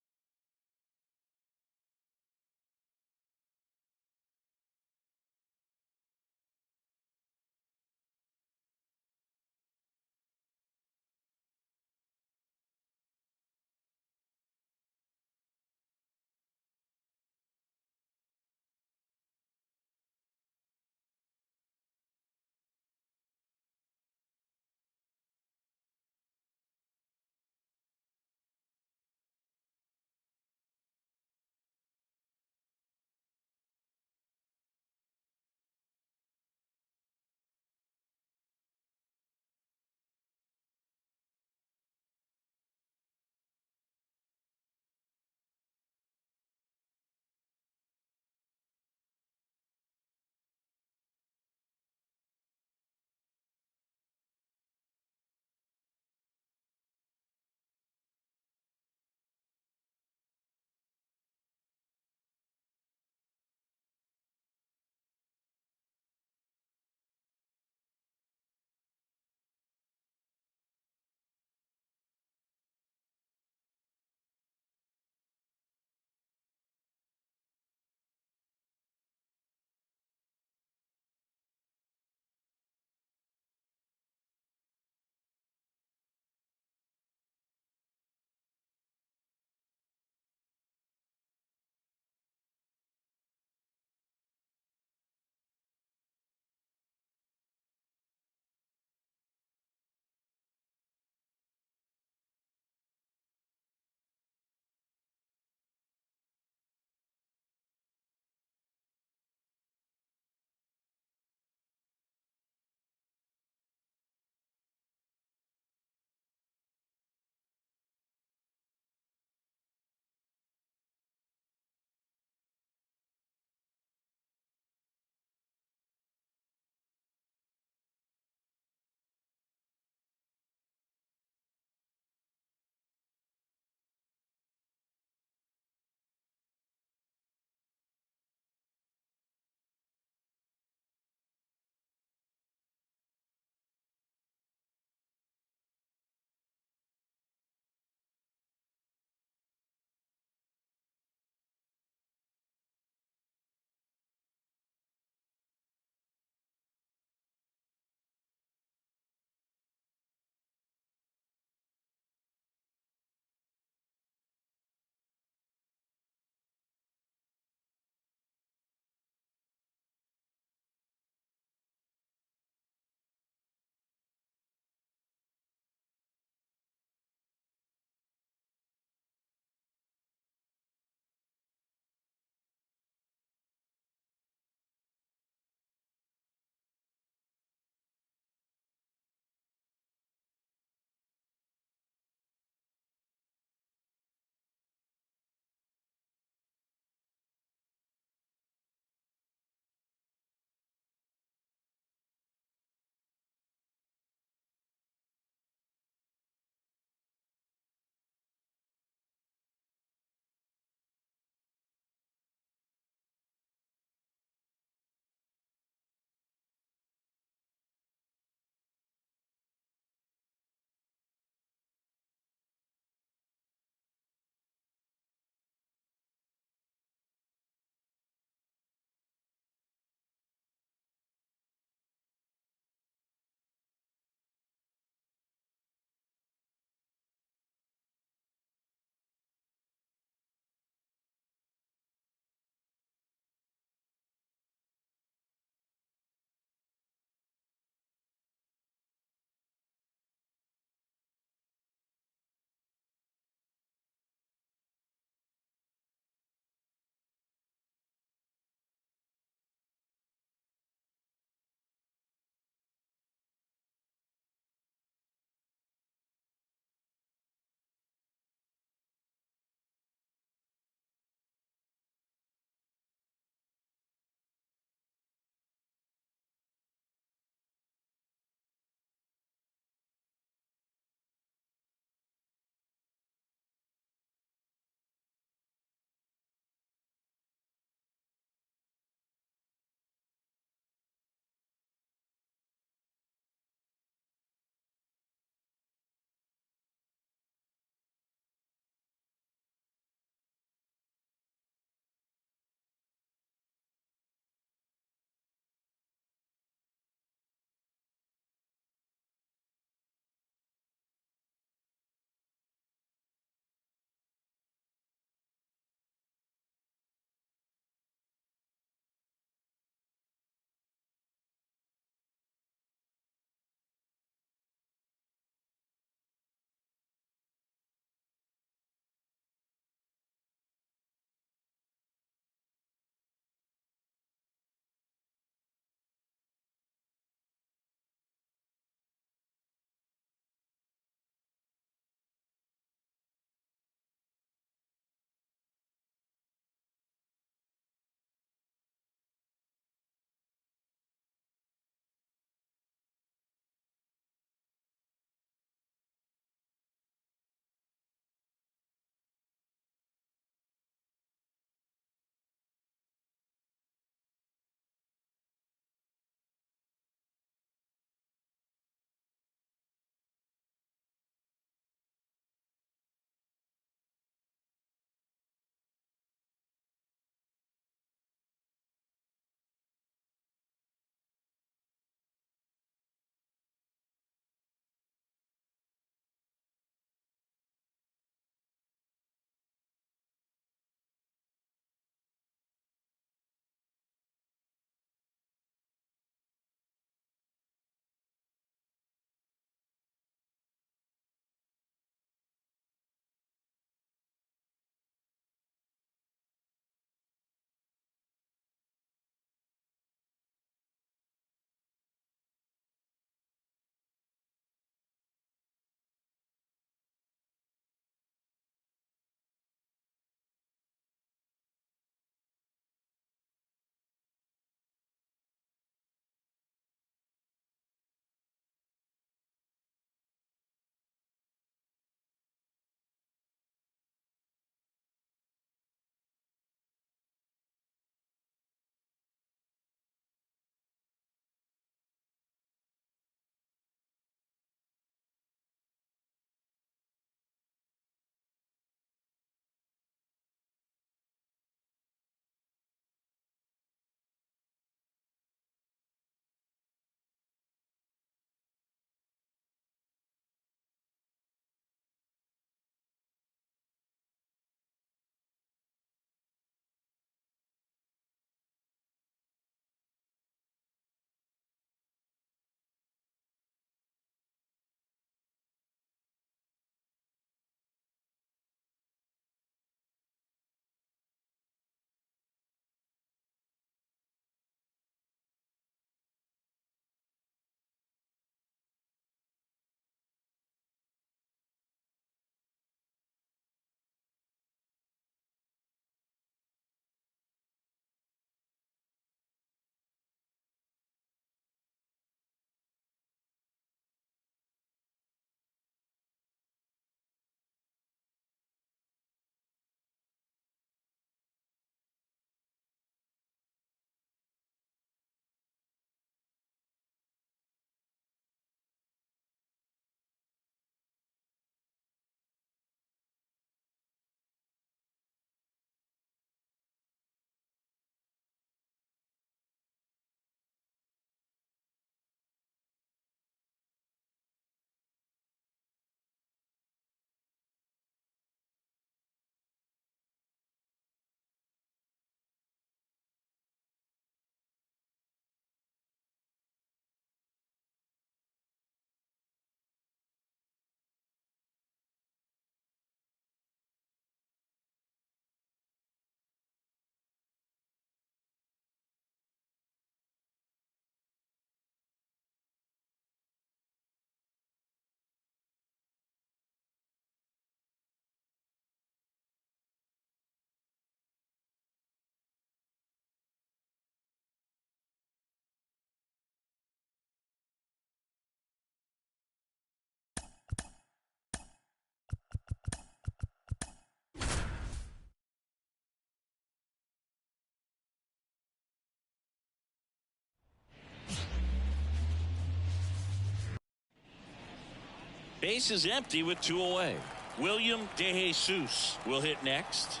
Base is empty with 2 away. William DeJesus will hit next.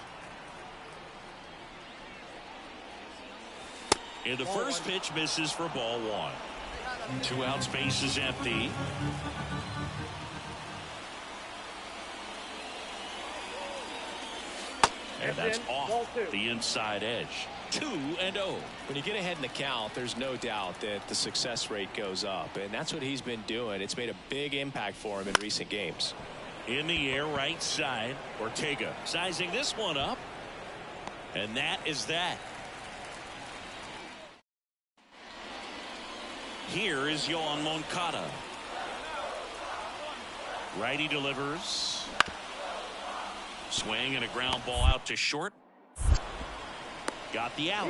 And the first pitch misses for ball 1. 2 outs, base is empty. And that's off the inside edge. 2-0. When you get ahead in the count, there's no doubt that the success rate goes up, and that's what he's been doing. It's made a big impact for him in recent games. In the air, right side. Ortega sizing this one up. And that is that. Here is Yohan Moncada. Righty delivers. Swing and a ground ball out to short. Got the out.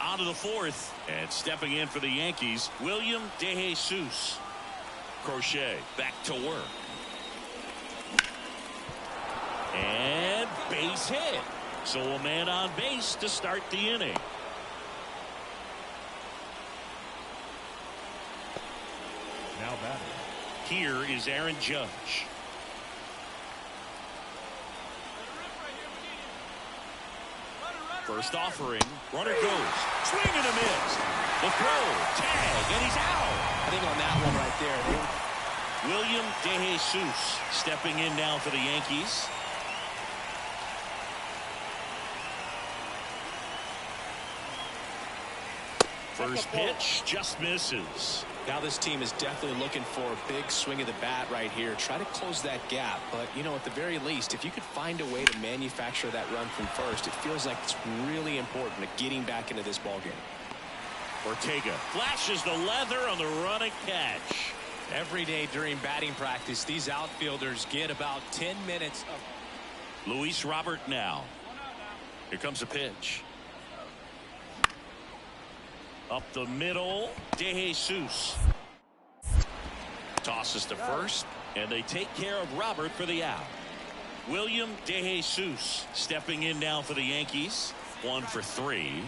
On to the 4th. And stepping in for the Yankees, William DeJesus. Crochet back to work. And base hit. So a man on base to start the inning. Now batting. Here is Aaron Judge. First offering. Runner goes. Swing and a miss. The throw. Tag. And he's out. I think on that one right there, William DeJesus stepping in now for the Yankees. First pitch just misses. now this team is definitely looking for a big swing of the bat right here. Try to close that gap. But, you know, at the very least, if you could find a way to manufacture that run from first, it feels like it's really important to getting back into this ballgame. Ortega flashes the leather on the running catch. Every day during batting practice, these outfielders get about 10 minutes of... Luis Robert now. Here comes a pitch. Up the middle, DeJesus. Tosses to first, and they take care of Robert for the out. William DeJesus stepping in now for the Yankees. 1 for 3.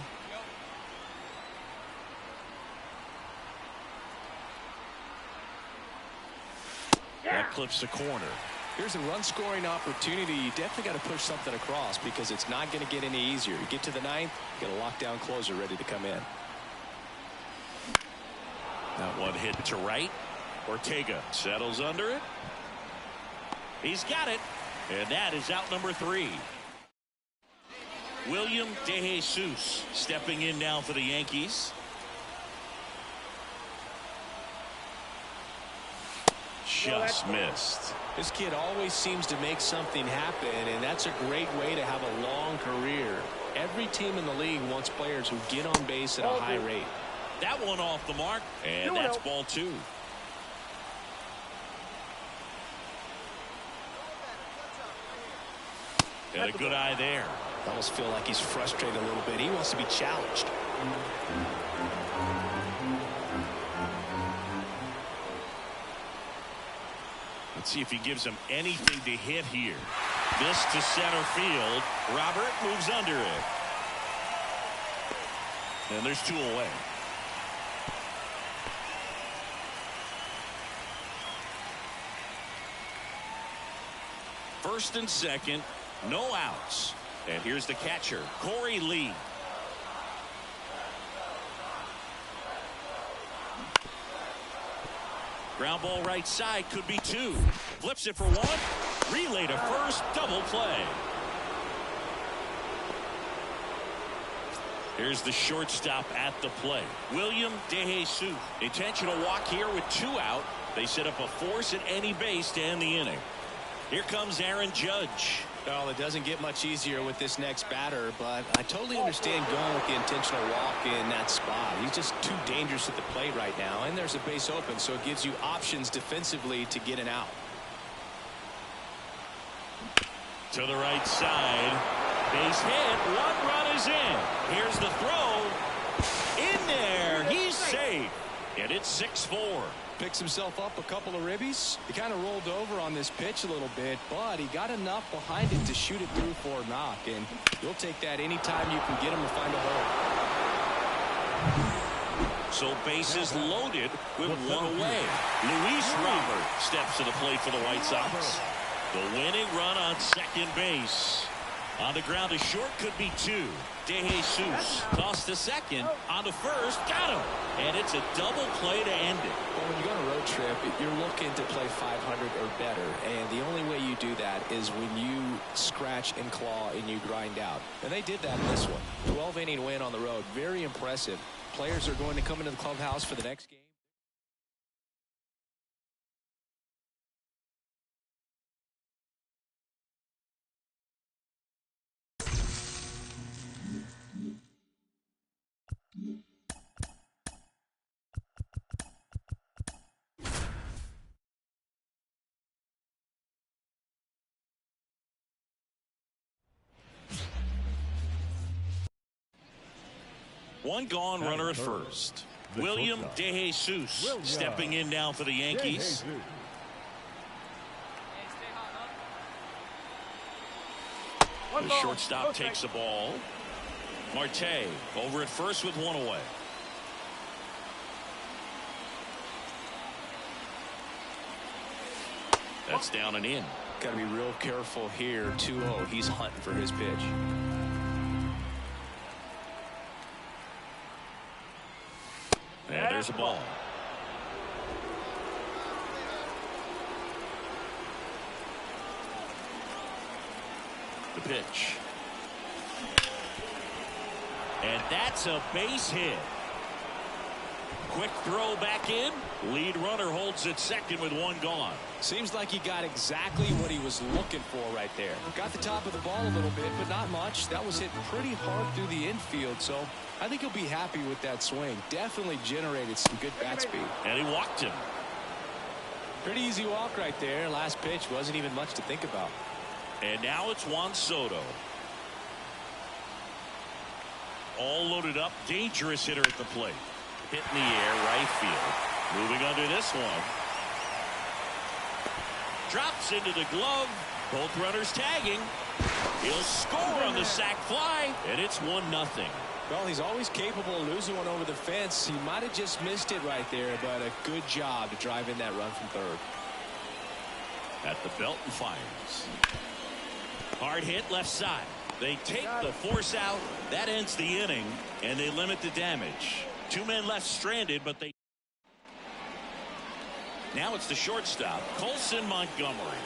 That clips the corner. Here's a run-scoring opportunity. You definitely got to push something across because it's not going to get any easier. You get to the 9th, you got a lockdown closer ready to come in. That one hit to right. Ortega settles under it. He's got it. And that is out number 3. William DeJesus stepping in now for the Yankees. Just missed. This kid always seems to make something happen, and that's a great way to have a long career. Every team in the league wants players who get on base at a high rate. That one off the mark, and that's ball 2. And a good eye there. I almost feel like he's frustrated a little bit. He wants to be challenged. Let's see if he gives him anything to hit here. This to center field. Robert moves under it. And there's 2 away. First and second, no outs. And here's the catcher, Corey Lee. Ground ball right side, could be 2. Flips it for 1. Relay to first, double play. Here's the shortstop at the plate. William DeJesus. Intentional walk here with 2 out. They set up a force at any base to end the inning. Here comes Aaron Judge. Well, it doesn't get much easier with this next batter, but I totally understand going with the intentional walk in that spot. He's just too dangerous at the plate right now, and there's a base open, so it gives you options defensively to get an out. To the right side. Base hit. 1 run is in. Here's the throw. In there. He's safe. And it's 6-4. Picks himself up a couple of ribbies. He kind of rolled over on this pitch a little bit, but he got enough behind it to shoot it through for a knock, and you'll take that anytime you can get him to find a hole. So bases loaded with one away. Luis Robert steps to the plate for the White Sox. The winning run on second base. On the ground to short, could be two. De Jesus tossed to second. On to first, got him. And it's a double play to end it. Well, when you go on a road trip, you're looking to play 500 or better. And the only way you do that is when you scratch and claw and you grind out. And they did that in this one. 12-inning win on the road. Very impressive. Players are going to come into the clubhouse for the next game. One gone, runner at first. William De Jesus stepping in now for the Yankees. The shortstop takes the ball. Marte over at first with one away. That's down and in. Got to be real careful here. 2-0. He's hunting for his pitch. And there's a ball. The pitch. And that's a base hit. Quick throw back in. Lead runner holds at second with one gone. Seems like he got exactly what he was looking for right there. Got the top of the ball a little bit, but not much. That was hit pretty hard through the infield, so I think he'll be happy with that swing. Definitely generated some good bat speed. And he walked him. Pretty easy walk right there. Last pitch wasn't even much to think about. And now it's Juan Soto. All loaded up. Dangerous hitter at the plate. Hit in the air, right field. Moving under this one. Drops into the glove. Both runners tagging. He'll score on the sac fly, and it's 1-0. Well, he's always capable of losing one over the fence. He might have just missed it right there, but a good job to drive in that run from third. At the belt and fires. Hard hit left side. They take the force out. That ends the inning, and they limit the damage. Two men left stranded, but they... Now it's the shortstop, Colson Montgomery.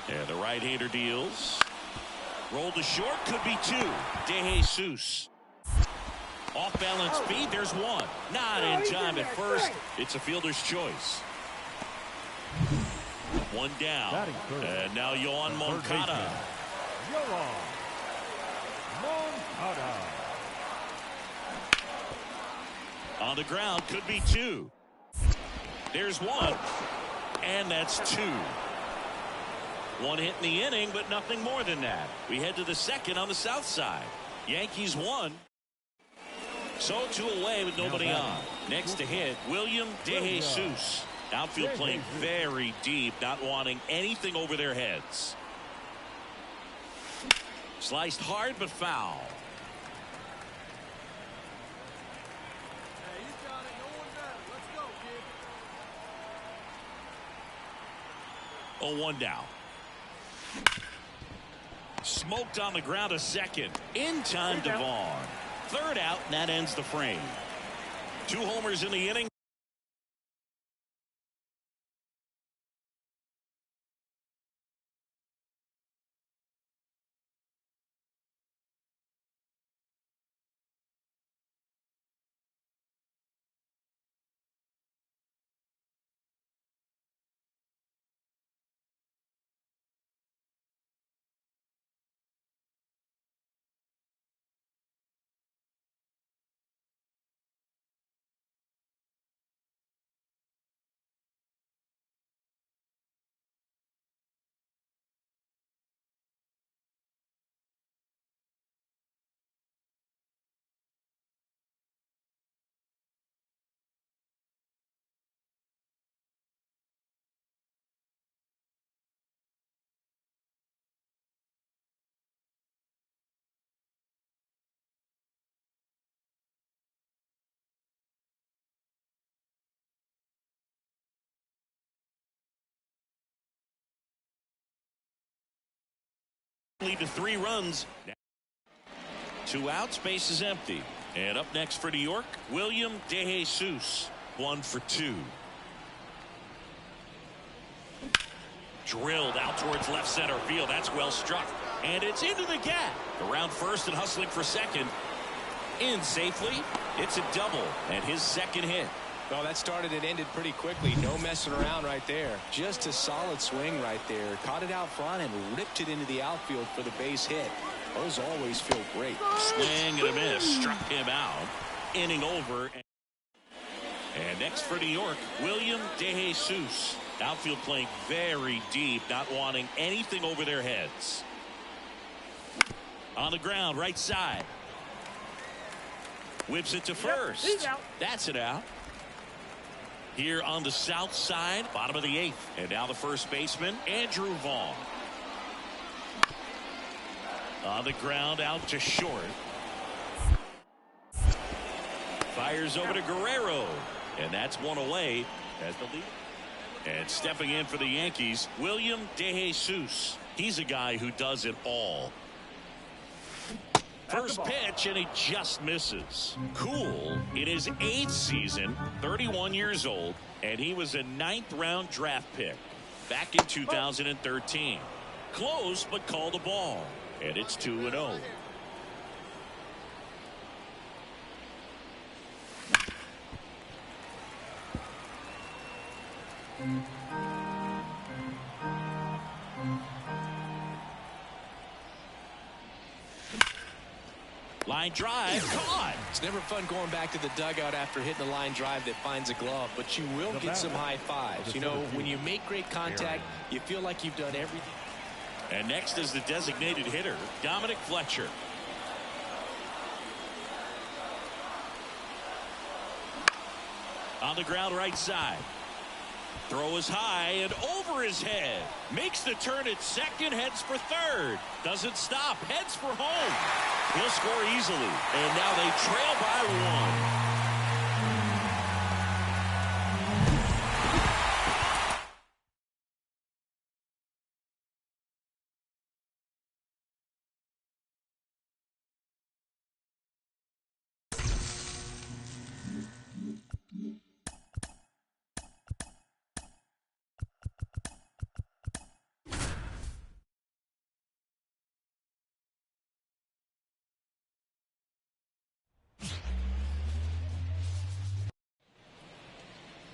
And the right-hander deals. Roll to short, could be two. De Jesus. Off-balance feed, there's one. Not in time at first. It's a fielder's choice. One down. And now Yoan Moncada. On the ground, could be two. There's one. And that's two. One hit in the inning, but nothing more than that. We head to the second on the south side. Yankees won. So two away with nobody on. Next to hit, William De Jesus. Outfield playing very deep, not wanting anything over their heads. Sliced hard, but foul. Oh, one down. Smoked on the ground a second. In time to Vaughn. Third out, and that ends the frame. Two homers in the inning. Lead to 3 runs. 2 outs, base is empty. And up next for New York, William DeJesus, 1 for 2. Drilled out towards left center field. That's well struck. And it's into the gap. Around first and hustling for second. In safely. It's a double and his second hit. Well, that started and ended pretty quickly. No messing around right there. Just a solid swing right there. Caught it out front and ripped it into the outfield for the base hit. Those always feel great. Swing and a miss. Struck him out. Inning over. And next for New York, William DeJesus. Outfield playing very deep, not wanting anything over their heads. On the ground, right side. Whips it to first. That's it out. Here on the south side, bottom of the 8th. And now the first baseman, Andrew Vaughn. On the ground, out to short. Fires over to Guerrero. And that's one away as the lead. And stepping in for the Yankees, William DeJesus. He's a guy who does it all. First pitch, and he just misses. Cool in his 8th season, 31 years old, and he was a 9th-round draft pick back in 2013. Close, but called the ball, and it's 2-0. Line drive, caught. It's never fun going back to the dugout after hitting a line drive that finds a glove, but you will get some high fives. You know, when you make great contact, you feel like you've done everything. And next is the designated hitter, Dominic Fletcher. On the ground, right side. Throw is high and over his head. Makes the turn at second, heads for third. Doesn't stop, heads for home. He'll score easily. And now they trail by 1.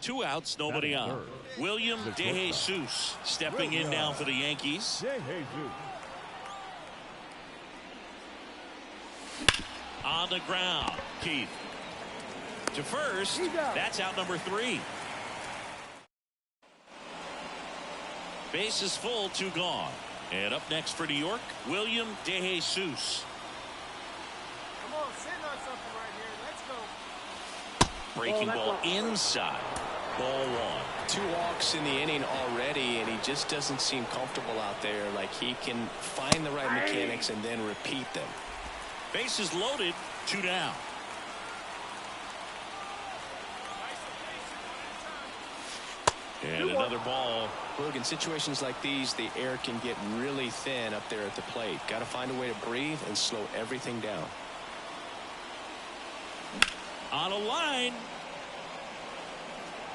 Two outs, nobody on. William DeJesus stepping in now for the Yankees. On the ground, Keith. To first, that's out number 3. Base is full, 2 gone. And up next for New York, William DeJesus. Come on, send us something right here. Let's go. Breaking ball inside. Ball 1. 2 walks in the inning already, and he just doesn't seem comfortable out there. Like he can find the right mechanics and then repeat them. Bases loaded, 2 down. And another ball. Look, in situations like these, the air can get really thin up there at the plate. Got to find a way to breathe and slow everything down. On a line.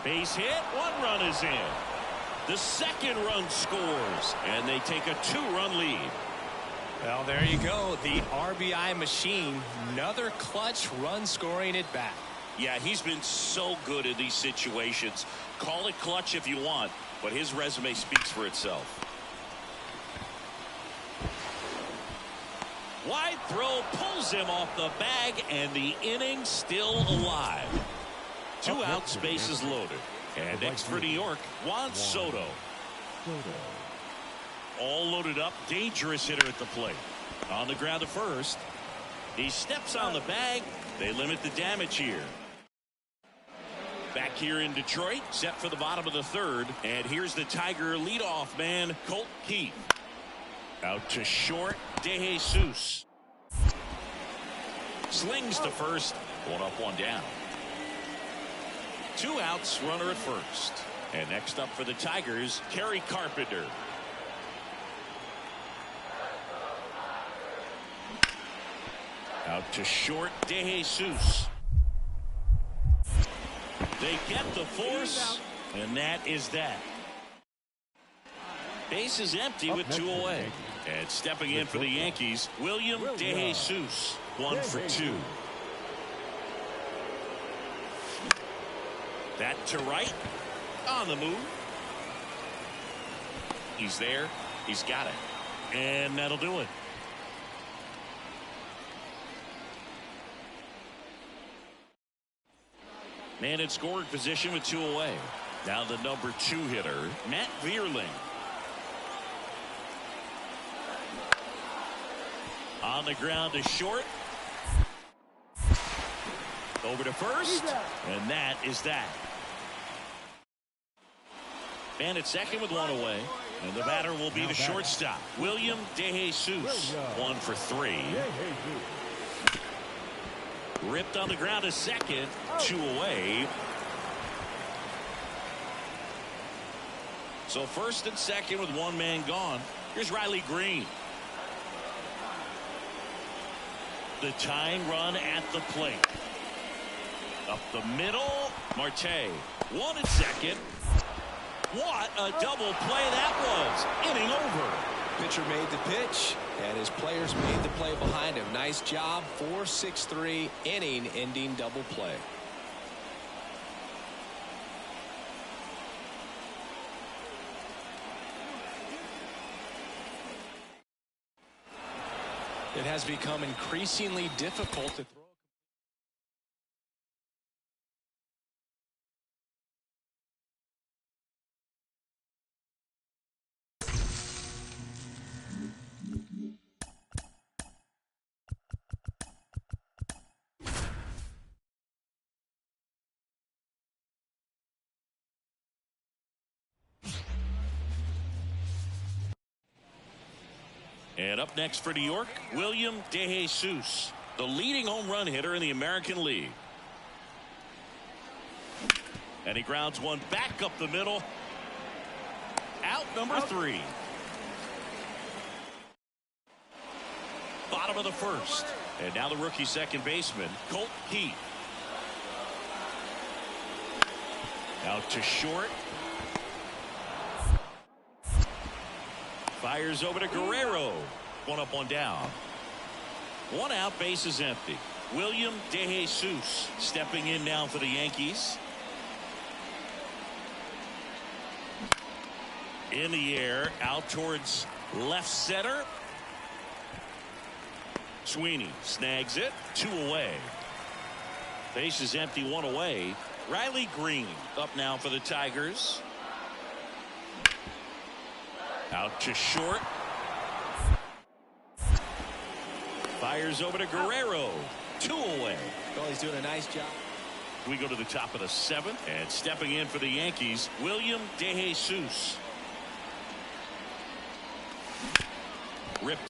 Base hit, 1 run is in. The second run scores, and they take a 2-run lead. Well, there you go. The RBI machine. Another clutch run scoring at bat. Yeah, he's been so good in these situations. Call it clutch if you want, but his resume speaks for itself. Wide throw pulls him off the bag, and the inning still alive. 2 outs, bases loaded. And next for New York, Juan Soto. All loaded up, dangerous hitter at the plate. On the ground to first. He steps on the bag. They limit the damage here. Back here in Detroit, set for the bottom of the 3rd. And here's the Tiger leadoff man, Colt Keith. Out to short, DeJesus. Slings to first. 1 up, 1 down. 2 outs, runner at first. And next up for the Tigers, Kerry Carpenter. Out to short, DeJesus. They get the force, and that is that. Base is empty with 2 away. And stepping in for the Yankees, William DeJesus, 1 for 2. That to right, on the move. He's there, he's got it, and that'll do it. Man in scoring position with 2 away. Now the number 2 hitter, Matt Vierling. On the ground to short. Over to first. And that is that. Man at second with 1 away. And the batter will be the shortstop, William DeJesus. 1 for 3. Ripped on the ground to second. 2 away. So first and second with 1 man gone. Here's Riley Green. The tying run at the plate. Up the middle, Marte. 1 and second. What a double play that was. Inning over. Pitcher made the pitch, and his players made the play behind him. Nice job. 4-6-3 inning ending double play. It has become increasingly difficult to throw. And up next for New York, William DeJesus, the leading home run hitter in the American League. And he grounds one back up the middle. Out number 3. Bottom of the first. And now the rookie second baseman, Colt Heath. Out to short. Fires over to Guerrero. 1 up, 1 down. 1 out, base is empty. William DeJesus stepping in now for the Yankees. In the air, out towards left center. Sweeney snags it. 2 away. Base is empty, 1 away. Riley Green up now for the Tigers. Out to short. Fires over to Guerrero. 2 away. Well, he's doing a nice job. We go to the top of the 7th, and stepping in for the Yankees, William DeJesus. Ripped.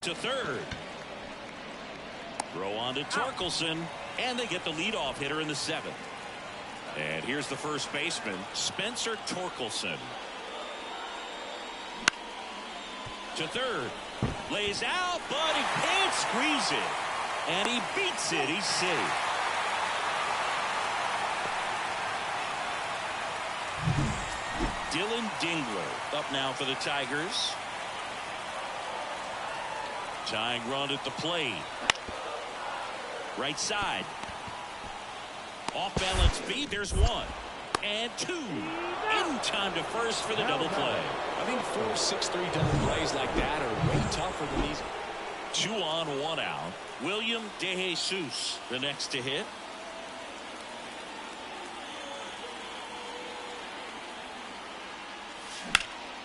to third. Throw on to Torkelson, and they get the leadoff hitter in the seventh. And here's the first baseman, Spencer Torkelson. To third. Lays out, but he can't squeeze it. And he beats it. He's safe. Dylan Dingler up now for the Tigers. Tying run at the plate. Right side. Off balance feed. There's one. And two. In time to first for the double play. I think 4, 6-3 double plays like that are way tougher than these. 2 on, 1 out. William DeJesus, the next to hit.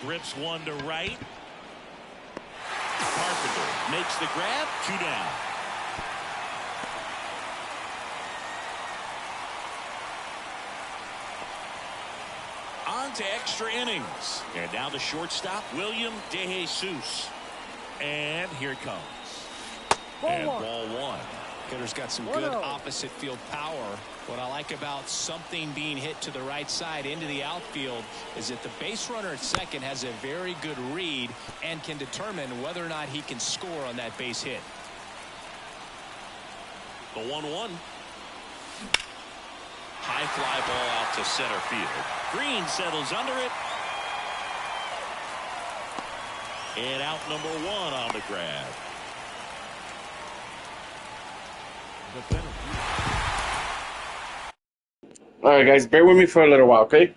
Rips one to right. Carpenter makes the grab. 2 down. On to extra innings. And now the shortstop, William DeJesus. And here it comes. And ball one. Hitter's got some good opposite field power. What I like about something being hit to the right side into the outfield is that the base runner at second has a very good read and can determine whether or not he can score on that base hit. The 1-1. High fly ball out to center field. Green settles under it. And out number 1 on the grab. All right, guys, bear with me for a little while, okay?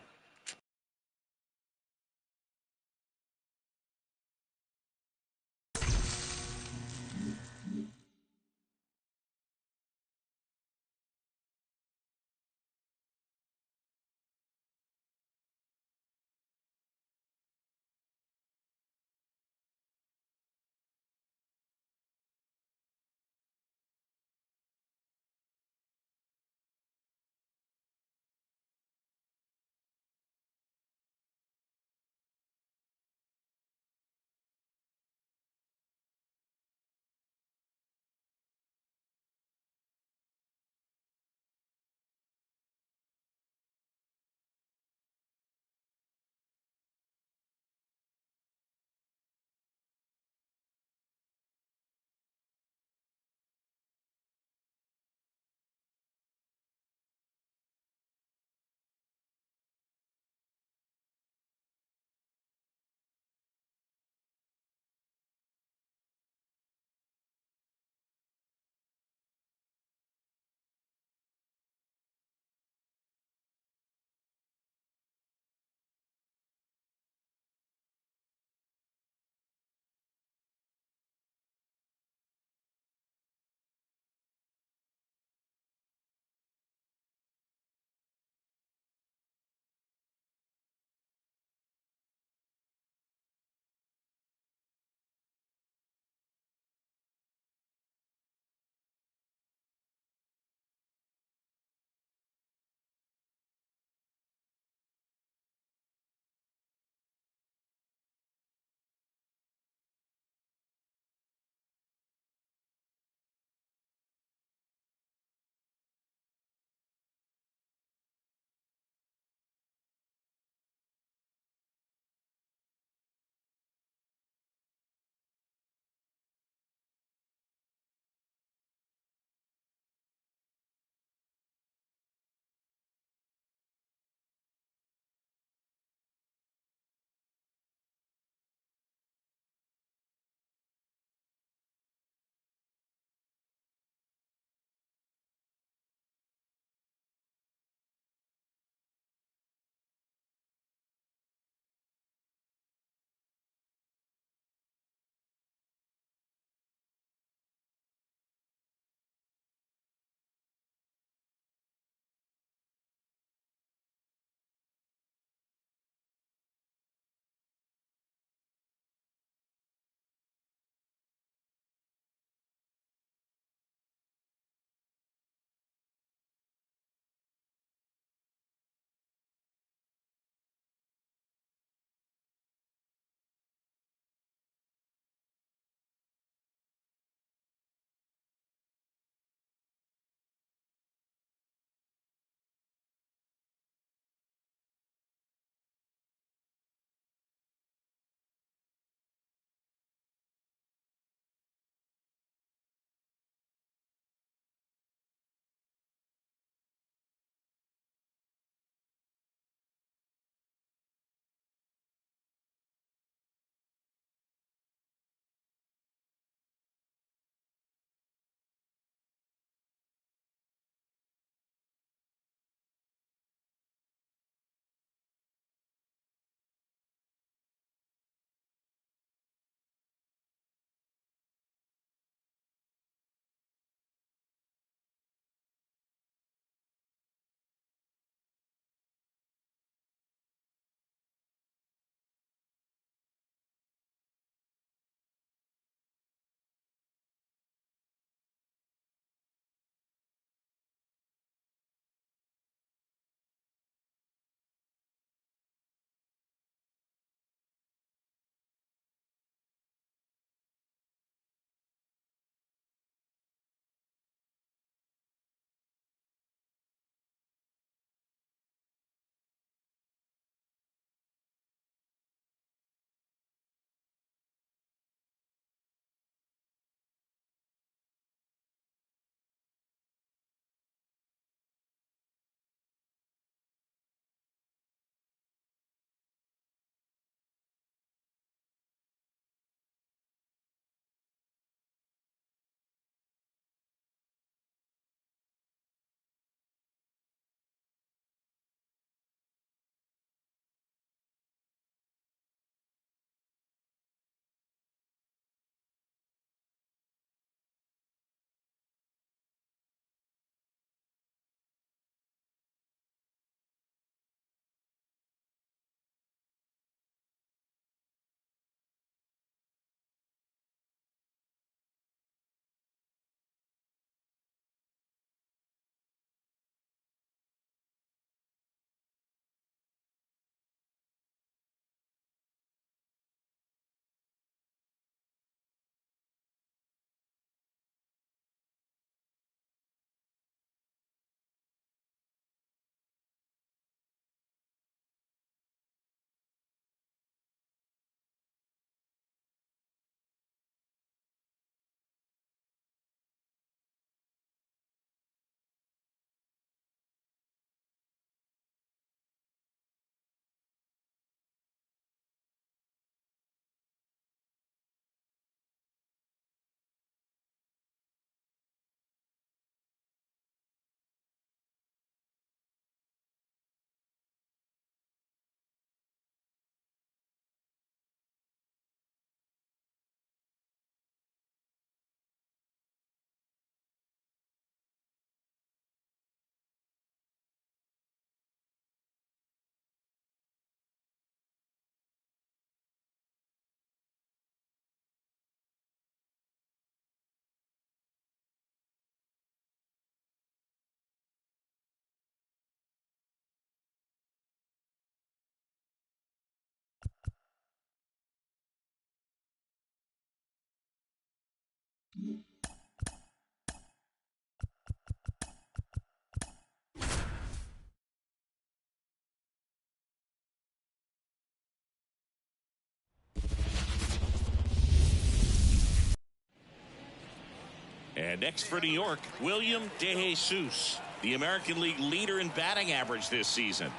And next for New York, William DeJesus, the American League leader in batting average this season.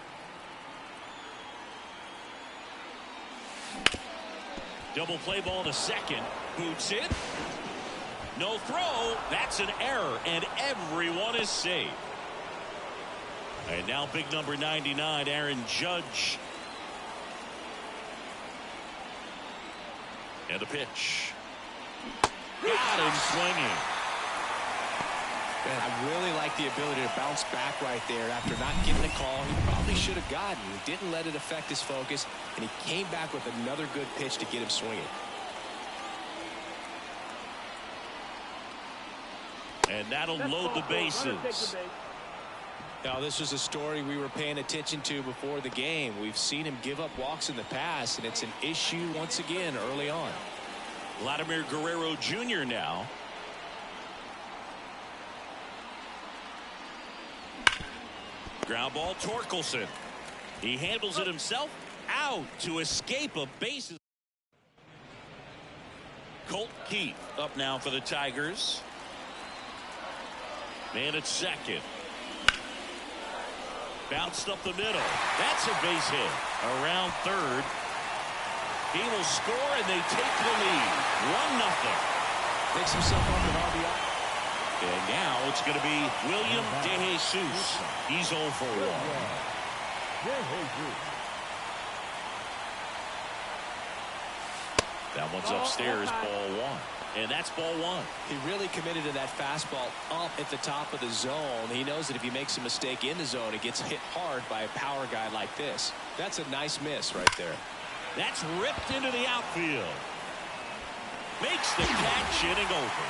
Double play ball to second. Boots it. No throw. That's an error, and everyone is safe. And now big number 99, Aaron Judge. And the pitch. Got him swinging. Man, I really like the ability to bounce back right there after not getting a call he probably should have gotten. He didn't let it affect his focus, and he came back with another good pitch to get him swinging. And that'll load the bases. Now, this was a story we were paying attention to before the game. We've seen him give up walks in the past, and it's an issue once again early on. Vladimir Guerrero Jr. now. Ground ball, Torkelson. He handles it himself. Out to escape a bases. Colt Keith up now for the Tigers. Man at second. Bounced up the middle. That's a base hit. Around third. He will score, and they take the lead. 1-0. Picks himself up an RBI. And now it's going to be William DeJesus. He's 0 for 1. That one's upstairs, ball 1. And that's ball 1. He really committed to that fastball up at the top of the zone. He knows that if he makes a mistake in the zone, it gets hit hard by a power guy like this. That's a nice miss right there. That's ripped into the outfield. Makes the catch, inning over.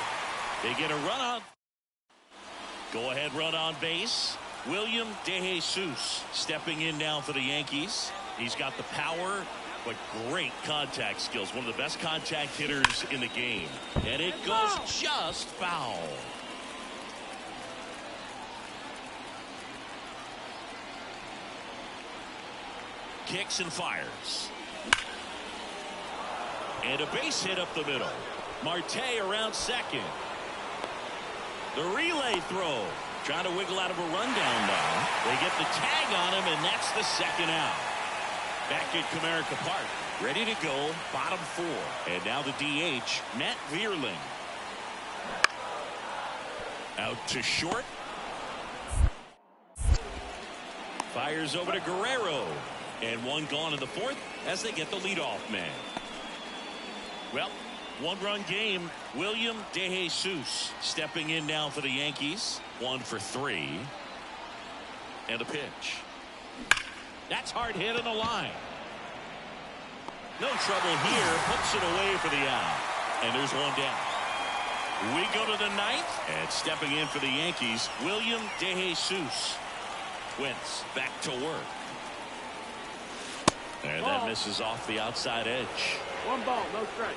They get a run on. Go ahead run on base. William DeJesus stepping in now for the Yankees. He's got the power, but great contact skills. One of the best contact hitters in the game. And it goes just foul. Kicks and fires. And a base hit up the middle. Marte around second. The relay throw. Trying to wiggle out of a rundown now. They get the tag on him, and that's the second out. Back at Comerica Park. Ready to go. Bottom 4. And now the DH, Matt Vierling. Out to short. Fires over to Guerrero. And one gone in the 4th as they get the leadoff man. Well, one-run game. William DeJesus stepping in now for the Yankees. 1 for 3. And a pitch. That's hard hit on the line. No trouble here. Puts it away for the out. And there's one down. We go to the 9th. And stepping in for the Yankees, William DeJesus. Wentz back to work. And that misses off the outside edge. 1 ball, no strike.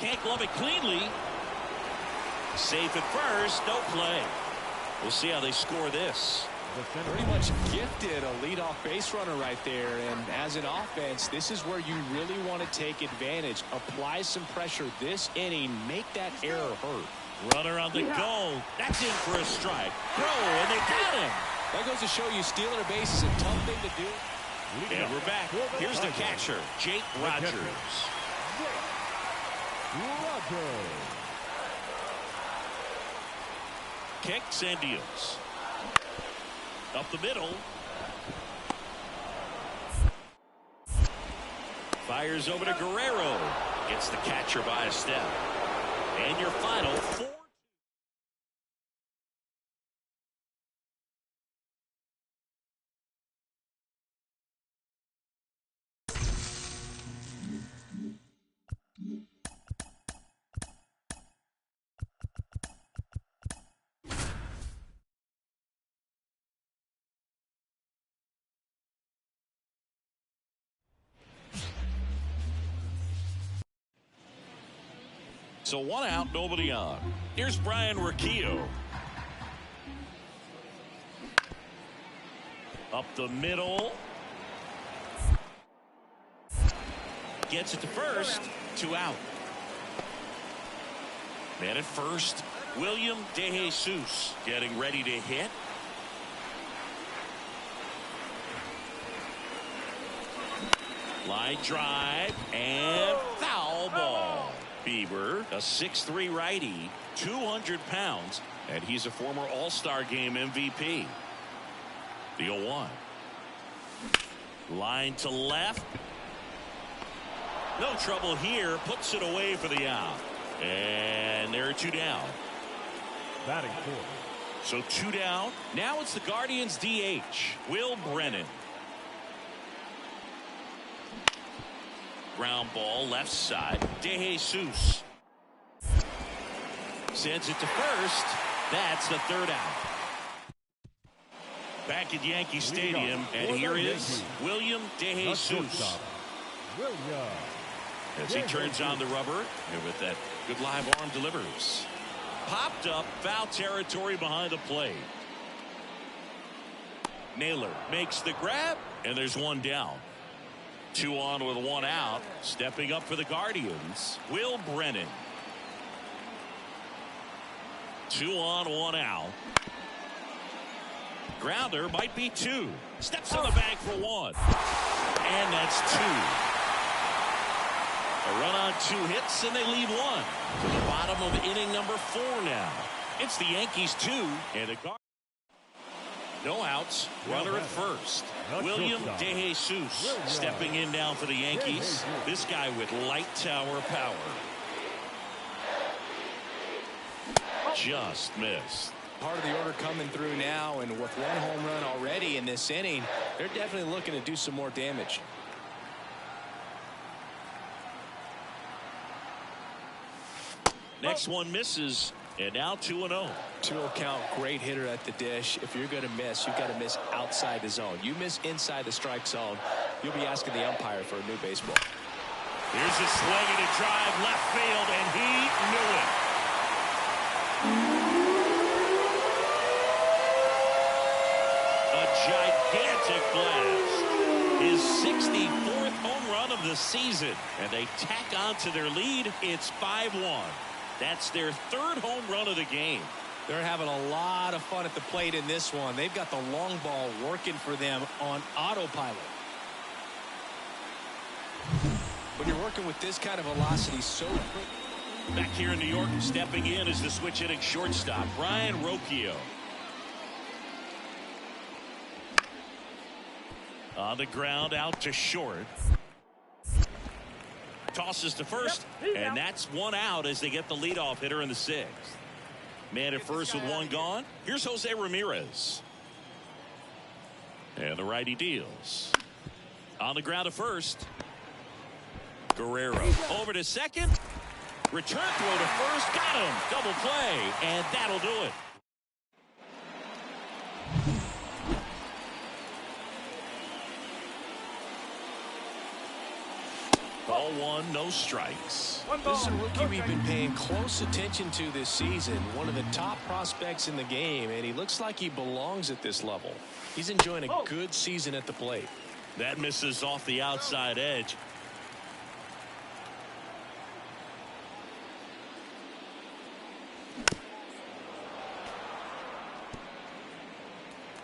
Can't glove it cleanly. Safe at first, no play. We'll see how they score this. Pretty much gifted a leadoff base runner right there, and as an offense, this is where you really want to take advantage. Apply some pressure this inning, make that error hurt. Runner on the go. That's in for a strike. Throw, and they got him. That goes to show you stealing a base is a tough thing to do. And we're back. Here's the catcher, Jake Rogers. Kicks and deals. Up the middle. Fires over to Guerrero. Gets the catcher by a step. And your final 4. So 1 out, nobody on. Here's Brian Rocchio. Up the middle. Gets it to first. 2 out. Man at first, William DeJesus getting ready to hit. Line drive and foul ball. Bieber, a 6'3" righty, 200 pounds, and he's a former All-Star Game MVP. The 0-1. Line to left. No trouble here. Puts it away for the out. And there are 2 down. Batting fourth. So 2 down. Now it's the Guardians DH, Will Brennan. Ground ball left side. DeJesus sends it to first. That's the 3rd out. Back at Yankee Stadium, and here is William DeJesus. As he turns on the rubber, and with that good live arm delivers. Popped up, foul territory behind the plate. Naylor makes the grab, and there's 1 down. 2 on with 1 out. Stepping up for the Guardians, Will Brennan. 2 on, 1 out. Grounder might be 2. Steps on the bag for 1. And that's 2. A run on 2 hits, and they leave 1. To the bottom of inning number 4 now. It's the Yankees 2 and the Guardians. No outs. Runner at first. William DeJesus stepping in now for the Yankees. This guy with light tower power. Just missed. Part of the order coming through now, and with 1 home run already in this inning, they're definitely looking to do some more damage. Next one misses, and now 2-0. 2-0 count, great hitter at the dish. If you're going to miss, you've got to miss outside the zone. You miss inside the strike zone, you'll be asking the umpire for a new baseball. Here's a swing and a drive left field, and he knew it. A gigantic blast. His 64th home run of the season, and they tack on to their lead. It's 5-1. That's their 3rd home run of the game. They're having a lot of fun at the plate in this one. They've got the long ball working for them on autopilot. When you're working with this kind of velocity so quick. Back here in New York, stepping in is the switch hitting shortstop, Brian Rocchio. On the ground, out to short. Tosses to first, and that's 1 out as they get the leadoff hitter in the 6th. Man at first with 1 gone. Here's Jose Ramirez. And the righty deals. On the ground to first. Guerrero over to second. Return throw to first. Got him. Double play, and that'll do it. Ball 1, no strikes. This is a rookie we've been paying close attention to this season. One of the top prospects in the game, and he looks like he belongs at this level. He's enjoying a good season at the plate. That misses off the outside edge.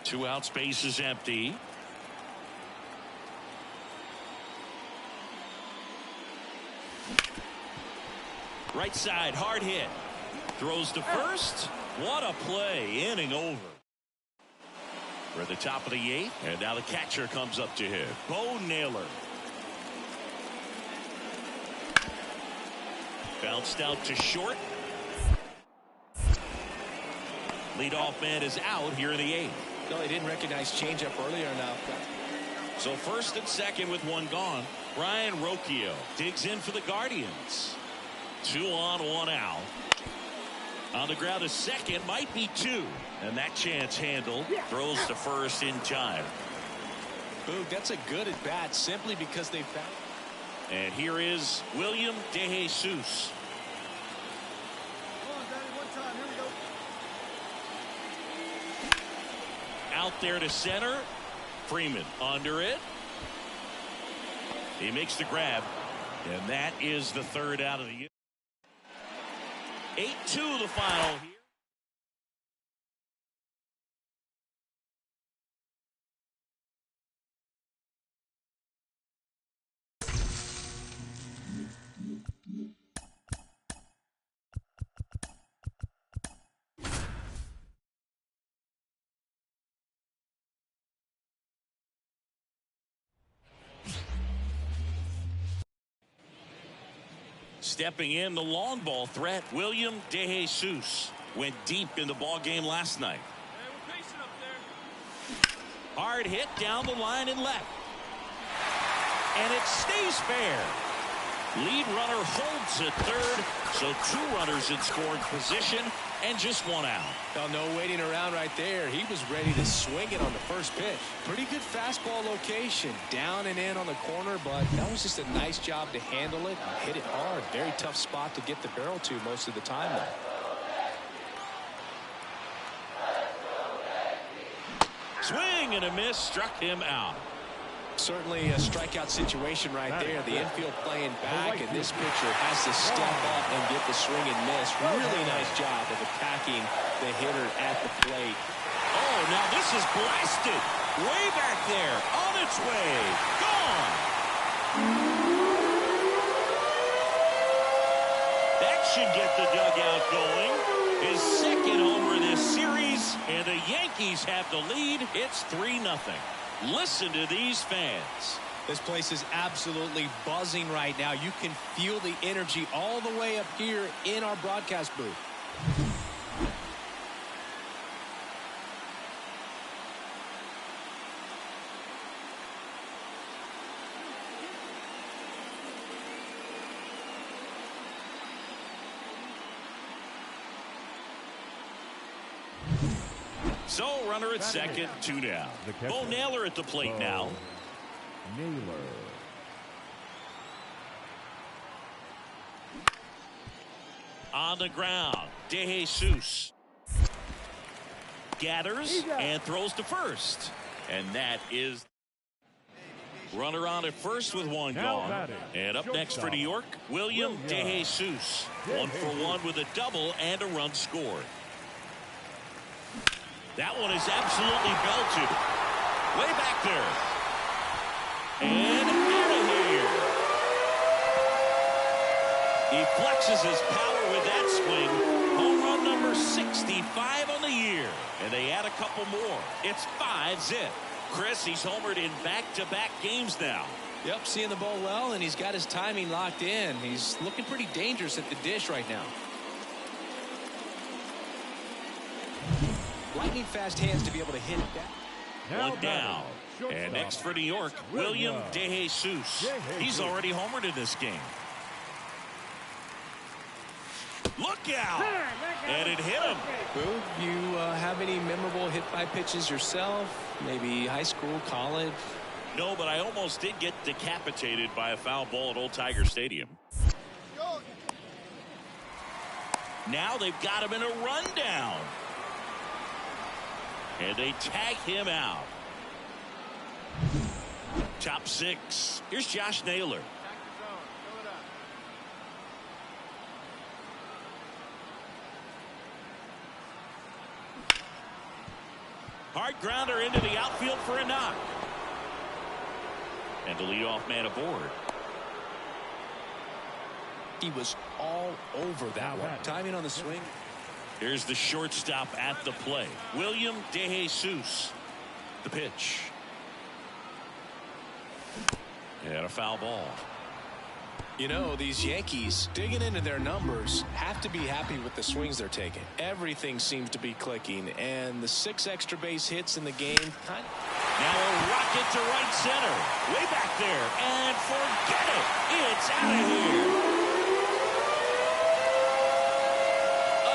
Two out, space is empty. Right side, hard hit. Throws to first. What a play. Inning over. We're at the top of the 8th, and now the catcher comes up to hit. Bo Naylor. Bounced out to short. Leadoff man is out here in the 8th. No, he didn't recognize changeup earlier enough. So first and second with 1 gone. Brian Rocchio digs in for the Guardians. 2 on, 1 out. On the ground to second, might be 2. And that chance handled. Throws to first in time. Boog, that's a good at bat simply because they found. And here is William DeJesus. out there to center. Freeman under it. He makes the grab, and that is the third out of the inning. 8-2 the final here. Stepping in, the long ball threat, William DeJesus went deep in the ball game last night. Hey, we're pacing up there. Hard hit down the line and left. And it stays fair. Lead runner holds at third, so 2 runners in scoring position and just 1 out. Well, no waiting around right there. He was ready to swing it on the first pitch. Pretty good fastball location, down and in on the corner, but that was just a nice job to handle it and hit it hard. Very tough spot to get the barrel to most of the time, though. Swing and a miss, struck him out. Certainly a strikeout situation right there. The infield playing back, and this pitcher has to step up and get the swing and miss. Really nice job of attacking the hitter at the plate. Oh, now this is blasted. Way back there, on its way, gone. That should get the dugout going. His second homer this series, and the Yankees have the lead. It's 3-0. Listen to these fans. This place is absolutely buzzing right now. You can feel the energy all the way up here in our broadcast booth. So, runner at second, 2 down. Bo Naylor at the plate now. Naylor. On the ground, DeJesus gathers and throws to first. And that is runner on at first with 1 gone. And up next for New York, William DeJesus. 1 for 1 with a double and a run scored. That one is absolutely belted. Way back there. And out of here. He flexes his power with that swing. Home run number 65 on the year. And they add a couple more. It's 5-zip. Chris, he's homered in back-to-back games now. Yep, seeing the ball well, and he's got his timing locked in. He's looking pretty dangerous at the dish right now. Lightning fast hands to be able to hit that. 1 down. And next for New York, William DeJesus. He's already homered in this game. Look out! And it hit him. Boo, you have any memorable hit by pitches yourself? Maybe high school, college? No, but I almost did get decapitated by a foul ball at Old Tiger Stadium. Now they've got him in a rundown. And they tag him out. Top 6. Here's Josh Naylor. Hard grounder into the outfield for a knock. And the leadoff man aboard. He was all over that one. Timing on the swing. Here's the shortstop at the plate, William DeJesus. The pitch. And a foul ball. You know, these Yankees digging into their numbers have to be happy with the swings they're taking. Everything seems to be clicking, and the 6 extra base hits in the game. Now a rocket to right center. Way back there. And forget it. It's out of here.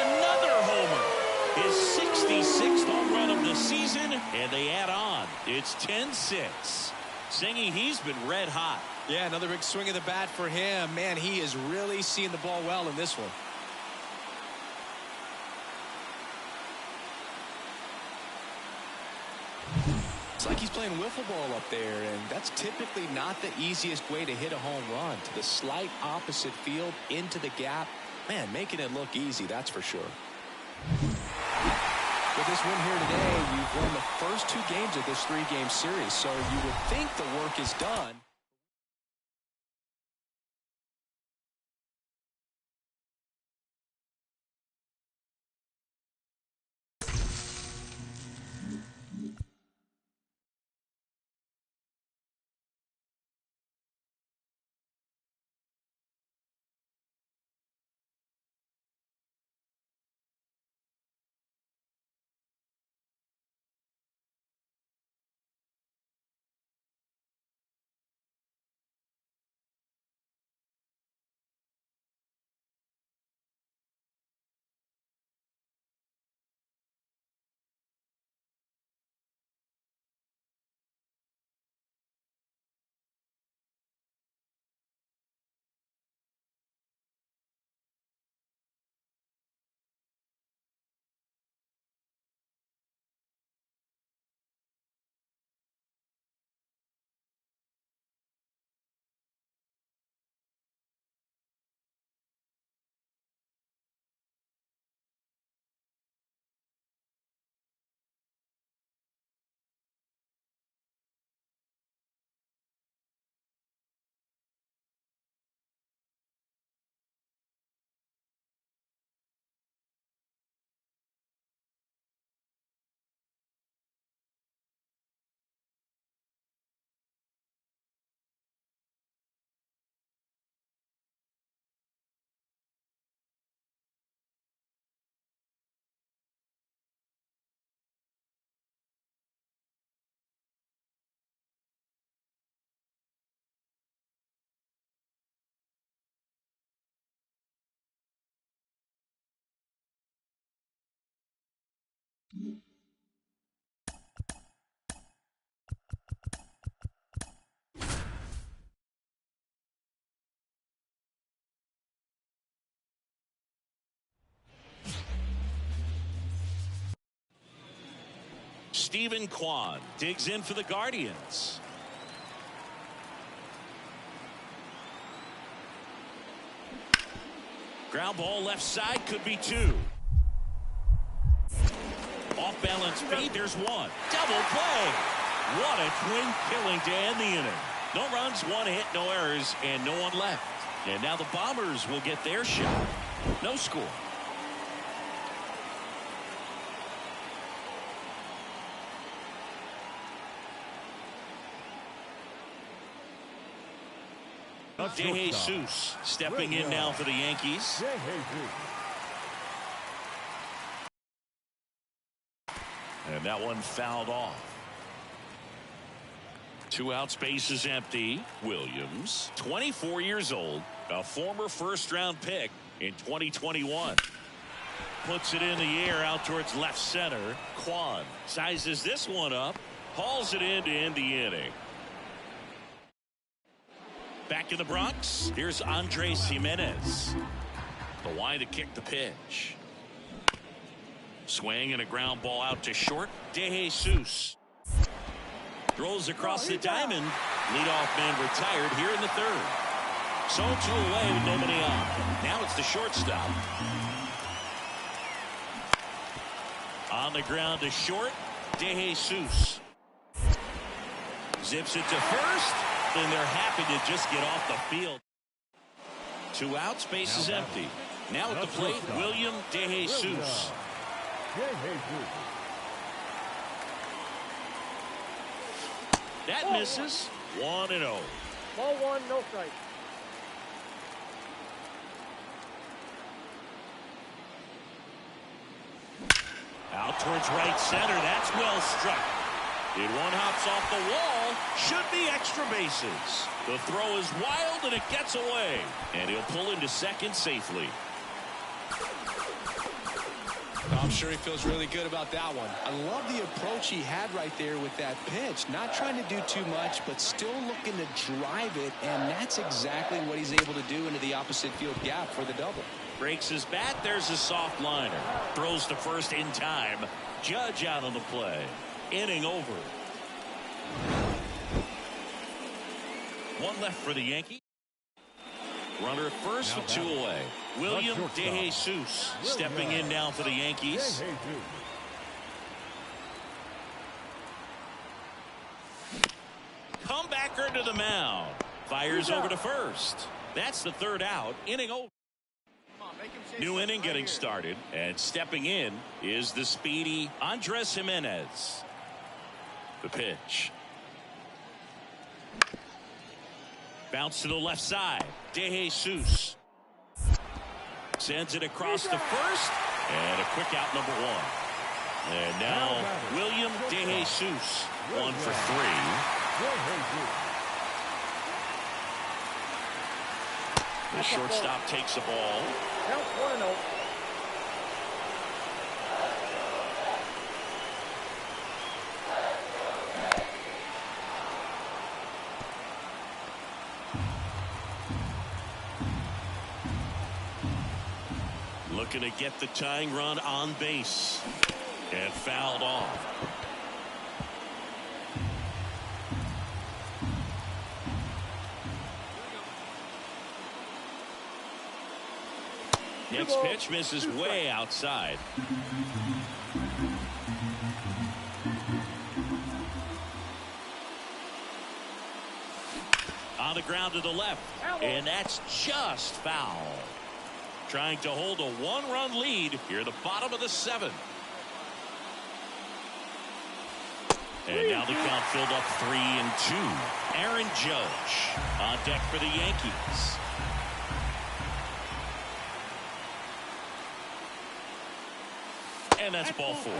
Another homer. His 66th home run of the season, and they add on. It's 10-6. Singy, he's been red hot. Yeah, another big swing of the bat for him. Man, he is really seeing the ball well in this one. It's like he's playing wiffle ball up there, and that's typically not the easiest way to hit a home run. To the slight opposite field, into the gap. Man, making it look easy, that's for sure. With this win here today, you've won the first 2 games of this 3-game series, so you would think the work is done. Stephen Kwan digs in for the Guardians. Ground ball left side, could be 2. Off balance feed, there's 1. Double play. What a twin killing to end the inning. No runs, 1 hit, no errors, and no one left. And now the Bombers will get their shot. No score. DeJesus stepping in now for the Yankees. And that one fouled off. 2 outs, base is empty. Williams, 24 years old, a former first-round pick in 2021. Puts it in the air out towards left center. Kwan sizes this one up, hauls it in to end the inning. Back in the Bronx, here's Andres Jimenez. The line to kick the pitch. Swing and a ground ball out to short. DeJesus throws across the diamond. Leadoff man retired here in the 3rd. So 2 away with nobody on. Now it's the shortstop. On the ground to short. DeJesus zips it to first. And they're happy to just get off the field. 2 outs, base is empty. Now at the plate, William DeJesus. That misses. 1-0. Ball 1, no strike. Out towards right center. That's well struck. It one hops off the wall. Should be extra bases. The throw is wild and it gets away. And he'll pull into second safely. I'm sure he feels really good about that one. I love the approach he had right there with that pitch. Not trying to do too much, but still looking to drive it. And that's exactly what he's able to do into the opposite field gap for the double. Breaks his bat. There's a soft liner. Throws to first in time. Judge out on the play. Inning over. One left for the Yankees. Runner at first with 2 away. William DeJesus stepping in now for the Yankees. Comebacker to the mound. Fires over to first. That's the 3rd out. Inning over. New inning getting started. And stepping in is the speedy Andres Jimenez. The pitch. Bounce to the left side. DeJesus sends it across to first. And a quick out, number 1. And now William DeJesus, 1 for 3. The shortstop takes the ball. Count 1-0. Looking to get the tying run on base. And fouled off. Next pitch misses way outside. On the ground to the left. And that's just foul. Trying to hold a 1-run lead here at the bottom of the 7th. And now the count filled up 3-2. Aaron Judge on deck for the Yankees. And that's ball 4.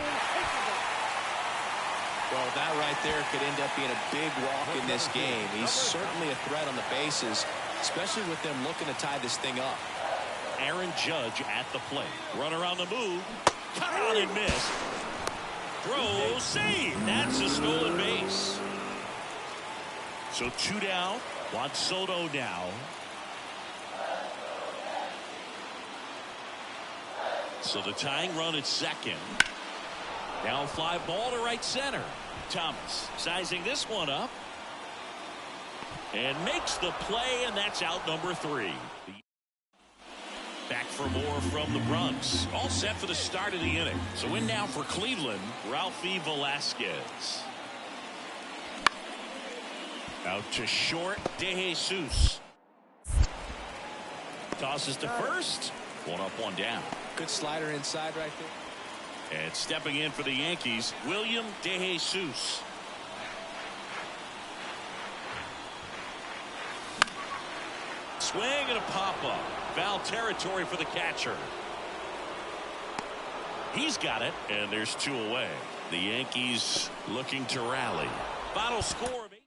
Well, that right there could end up being a big walk in this game. He's certainly a threat on the bases, especially with them looking to tie this thing up. Aaron Judge at the plate. Runner on the move. Cut on and miss. Throw, save. That's a stolen base. So 2 down. Juan Soto now. So the tying run at second. Now a fly ball to right center. Thomas sizing this one up. And makes the play, and that's out number 3. Back for more from the Bronx. All set for the start of the inning. So in now for Cleveland, Ralphie Velasquez. Out to short, DeJesus. Tosses to first. 1 up, 1 down. Good slider inside right there. And stepping in for the Yankees, William DeJesus. Swing and a pop-up. Foul territory for the catcher. He's got it, and there's 2 away. The Yankees looking to rally. Final score of 8.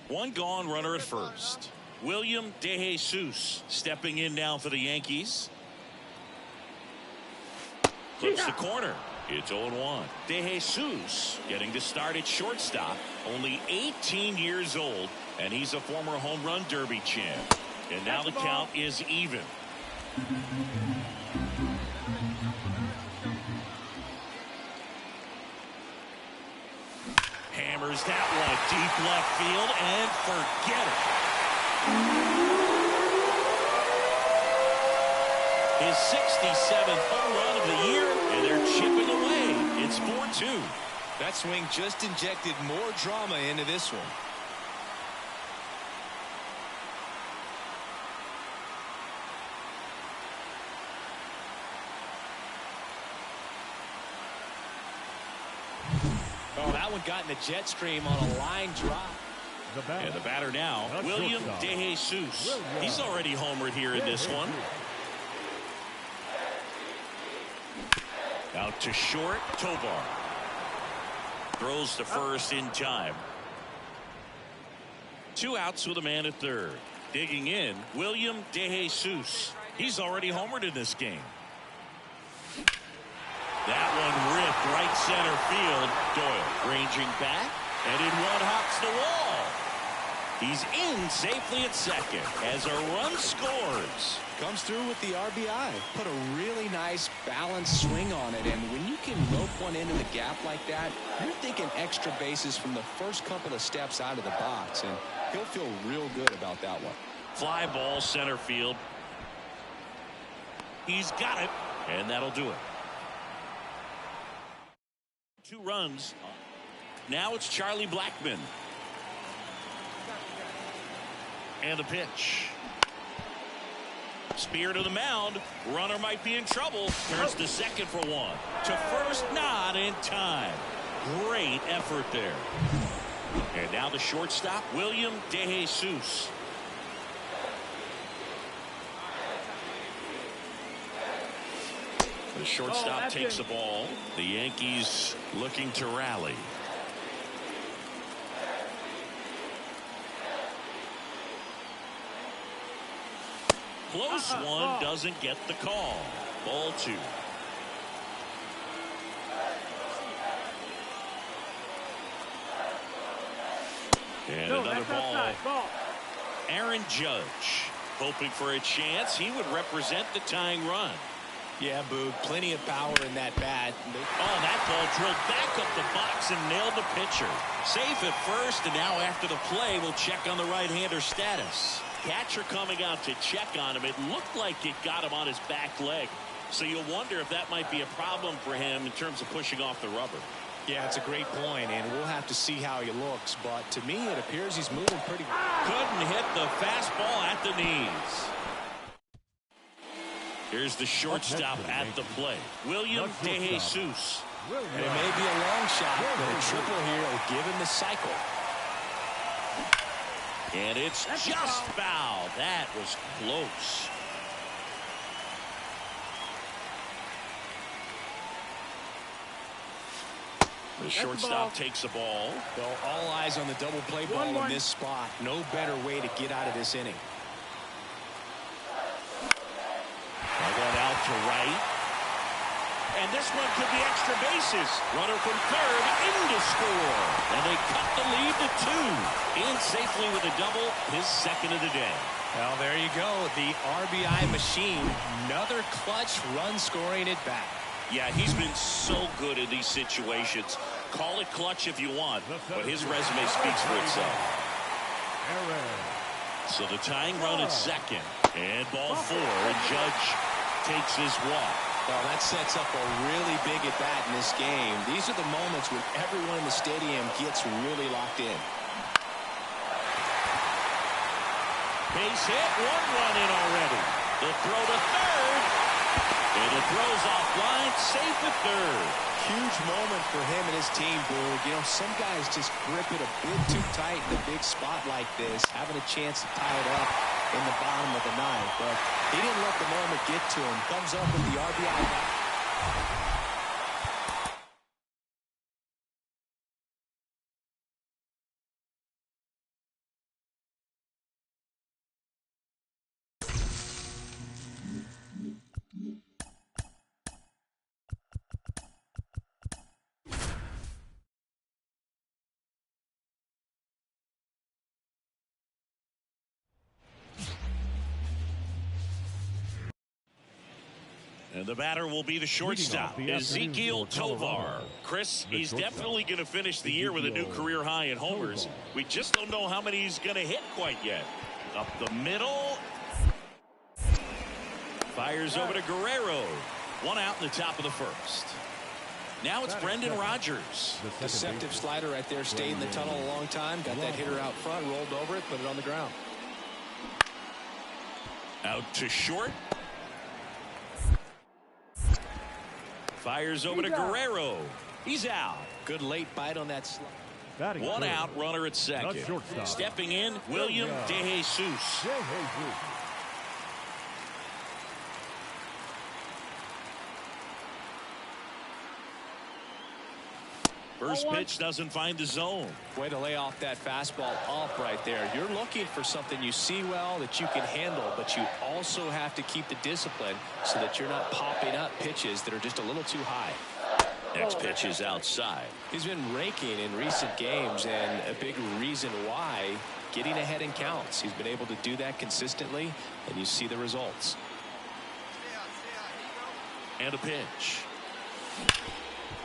One gone, runner at first. William DeJesus stepping in now for the Yankees. Clips the corner. It's 0-1. DeJesus getting to start at shortstop. Only 18 years old, and he's a former home run derby champ. And now the count is even. Hammers that one deep left field and forget it. His 67th home run of the year, and they're chipping away. It's 4-2. That swing just injected more drama into this one. Oh, that one got in the jet stream on a line drop. And the batter now, William DeJesus. He's already homered here in this one. Out to short, Tovar. Throws to first in time. 2 outs with a man at third. Digging in, William DeJesus. He's already homered in this game. That one ripped right center field. Doyle ranging back, and in one hops the wall. He's in safely at second as a run scores. Comes through with the RBI. Put a really nice balanced swing on it, and when you can rope one into the gap like that, you're thinking extra bases from the first couple of steps out of the box, and he'll feel real good about that one. Fly ball center field. He's got it, and that'll do it. 2 runs. Now it's Charlie Blackmon. And the pitch. Spear to the mound. Runner might be in trouble. Turns to second for 1. To first, not in time. Great effort there. And now the shortstop, William DeJesus. The shortstop takes the ball. The Yankees looking to rally. Close one, doesn't get the call. Ball 2. And another ball. Aaron Judge hoping for a chance. He would represent the tying run. Yeah, Boog, plenty of power in that bat. Oh, that ball drilled back up the box and nailed the pitcher. Safe at first, and now after the play, we'll check on the right-hander status. Catcher coming out to check on him. It looked like it got him on his back leg. So you'll wonder if that might be a problem for him in terms of pushing off the rubber. Yeah, it's a great point, and we'll have to see how he looks. But to me, it appears he's moving pretty good. Couldn't hit the fastball at the knees. Here's the shortstop at the plate, William DeJesus. And it may be a long shot, but a triple here will give him the cycle. And it's just foul. That was close. The shortstop takes the ball. Well, all eyes on the double play ball in this spot. No better way to get out of this inning. One out to right. And this one could be extra bases. Runner from third in to score. And they cut the lead to 2. In safely with a double, his second of the day. Well, there you go. The RBI machine. Another clutch run scoring at bat. Yeah, he's been so good in these situations. Call it clutch if you want, but his resume speaks for itself. So the tying run at second. And ball 4. And Judge takes his walk. Well, that sets up a really big at bat in this game. These are the moments when everyone in the stadium gets really locked in. Base hit, 1 run in already. The throw to third. And it throws offline, safe at third. Huge moment for him and his team, Boog. You know, some guys just grip it a bit too tight in a big spot like this, having a chance to tie it up in the bottom of the ninth. But he didn't let the moment get to him. Comes up with the RBI. And the batter will be the shortstop, Ezekiel Tovar. Chris, he's definitely going to finish the year with a new career high in homers. We just don't know how many he's going to hit quite yet. Up the middle. Fires over to Guerrero. One out in the top of the first. Now it's Brendan Rodgers. Deceptive slider right there. Stayed in the tunnel a long time. Got that hitter out front. Rolled over it. Put it on the ground. Out to short. Fires over to Guerrero. He's out. Good late bite on that slide. One out, runner at second. Stepping in, William DeJesus. First pitch doesn't find the zone. Way to lay off that fastball up right there. You're looking for something you see well that you can handle, but you also have to keep the discipline so that you're not popping up pitches that are just a little too high. Next pitch is outside. He's been raking in recent games, and a big reason why, getting ahead in counts. He's been able to do that consistently, and you see the results. And a pitch.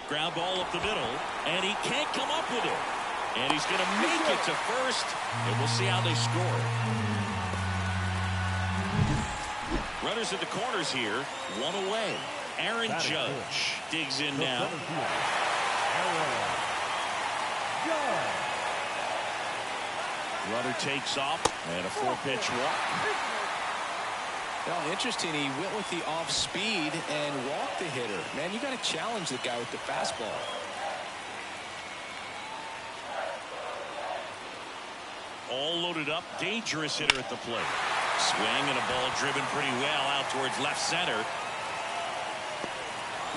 Ground ball up the middle, and he can't come up with it. And he's going to make it to first, and we'll see how they score. Runners at the corners here, one away. Aaron Judge digs in now. Runner takes off, and a 4-pitch walk. Well, interesting. He went with the off speed and walked the hitter. Man, you got to challenge the guy with the fastball. All loaded up, dangerous hitter at the plate. Swing and a ball driven pretty well out towards left center.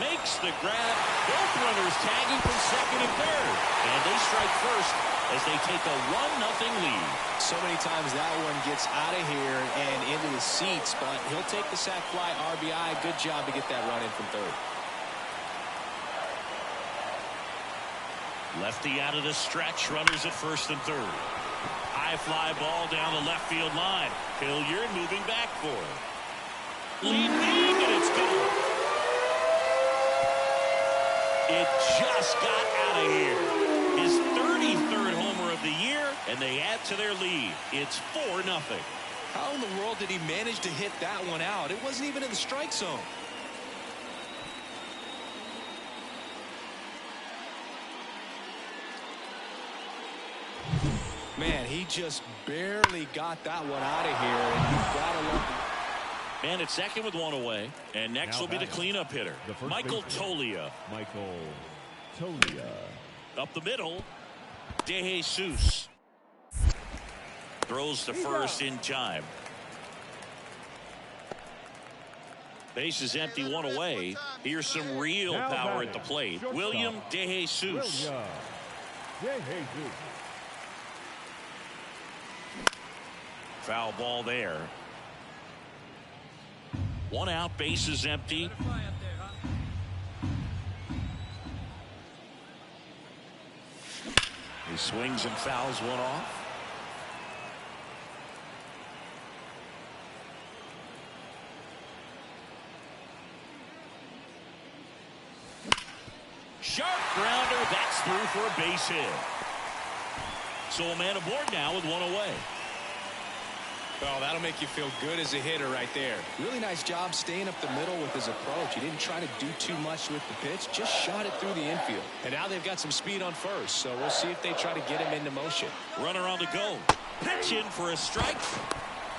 Makes the grab. Both runners tagging from second and third. And they strike first as they take a 1-0 lead. So many times that one gets out of here and into the seats, but he'll take the sac fly RBI. Good job to get that run in from third. Lefty out of the stretch. Runners at first and third. High fly ball down the left field line. Hilliard moving back for it. Leading, and it's gone. It just got out of here. His 33rd homer of the year, and they add to their lead. It's 4-0. How in the world did he manage to hit that one out? It wasn't even in the strike zone. Man, he just barely got that one out of here, and you've got to look. Man at second with one away, and next will be the cleanup hitter, Michael Toglia. Up the middle, DeJesus. Throws to first in time. Base is empty, one away. Here's some real power at the plate. William DeJesus. Foul ball there. One out, base is empty. He swings and fouls one off. Sharp grounder, that's through for a base hit. So a man aboard now with one away. Well, that'll make you feel good as a hitter right there. Really nice job staying up the middle with his approach. He didn't try to do too much with the pitch, just shot it through the infield. And now they've got some speed on first, so we'll see if they try to get him into motion. Runner on the go. Pitch in for a strike.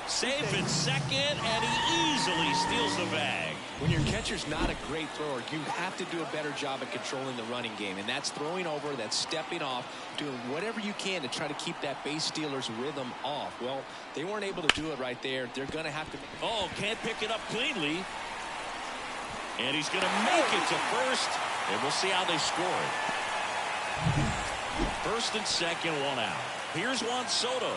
Safe at second, and he easily steals the bag. When your catcher's not a great thrower, you have to do a better job at controlling the running game, and that's throwing over, that's stepping off, doing whatever you can to try to keep that base stealer's rhythm off. Well, they weren't able to do it right there. They're going to have to. Oh, can't pick it up cleanly. And he's going to make it to first, and we'll see how they score it. First and second, one out. Here's Juan Soto.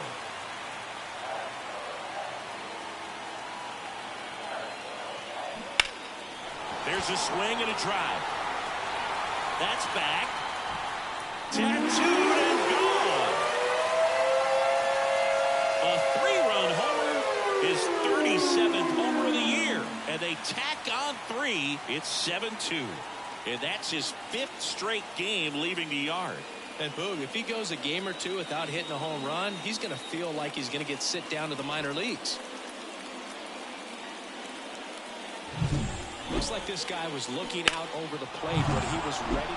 There's a swing and a drive. That's back. Tattooed and gone. A 3-run homer, his 37th homer of the year. And they tack on 3. It's 7-2. And that's his 5th straight game leaving the yard. And Boog, if he goes a game or two without hitting a home run, he's going to feel like he's going to get sent down to the minor leagues. Looks like this guy was looking out over the plate, but he was ready.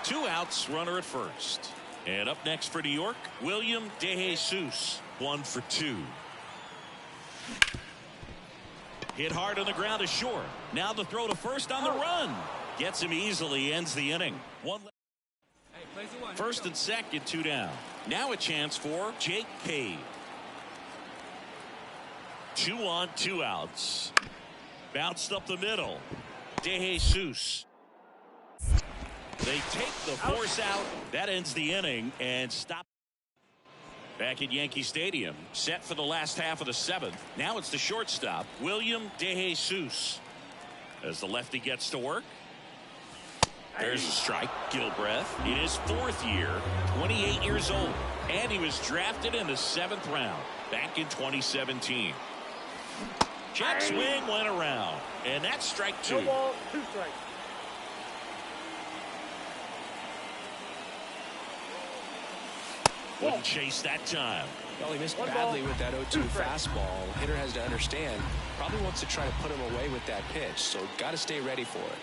2 outs, runner at first. And up next for New York, William DeJesus, 1 for 2. Hit hard on the ground to short. Now the throw to first on the run. Gets him easily, ends the inning. First and second, 2 down. Now a chance for Jake Cave. 2 on, 2 outs. Bounced up the middle. DeJesus. They take the force out. That ends the inning and stop. Back at Yankee Stadium, set for the last half of the 7th. Now it's the shortstop, William DeJesus. As the lefty gets to work. There's a strike. Gilbreth in his 4th year, 28 years old. And he was drafted in the 7th round back in 2017. Check swing went around. And that's strike 2. No ball, 2 strikes. Wouldn't chase that time. Well, he missed 1 badly ball, with that 0-2 2 strikes. fastball. Hitter has to understand, probably wants to try to put him away with that pitch, so got to stay ready for it.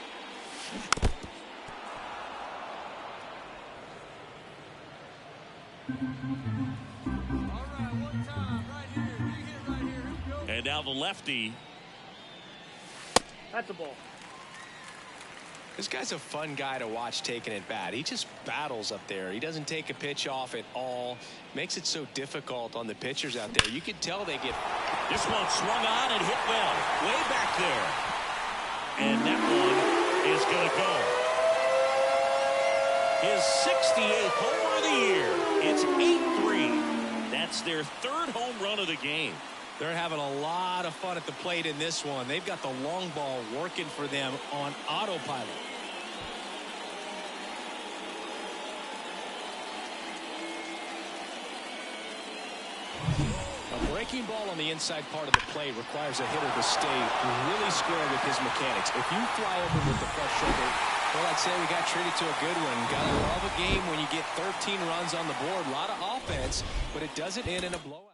All right, 1 time, right here. Big hit right here. Here we go. And now the lefty. That's a ball. This guy's a fun guy to watch taking at bat. He just battles up there. He doesn't take a pitch off at all. Makes it so difficult on the pitchers out there. You can tell they get. This one swung on and hit well. Way back there. And that one is going to go. His 68th homer of the year. It's 8-3. That's their 3rd home run of the game. They're having a lot of fun at the plate in this one. They've got the long ball working for them on autopilot. A breaking ball on the inside part of the plate requires a hitter to stay really square with his mechanics. If you fly over with the front shoulder, well, I'd say we got treated to a good one. Gotta love a game when you get 13 runs on the board. A lot of offense, but it doesn't end in a blowout.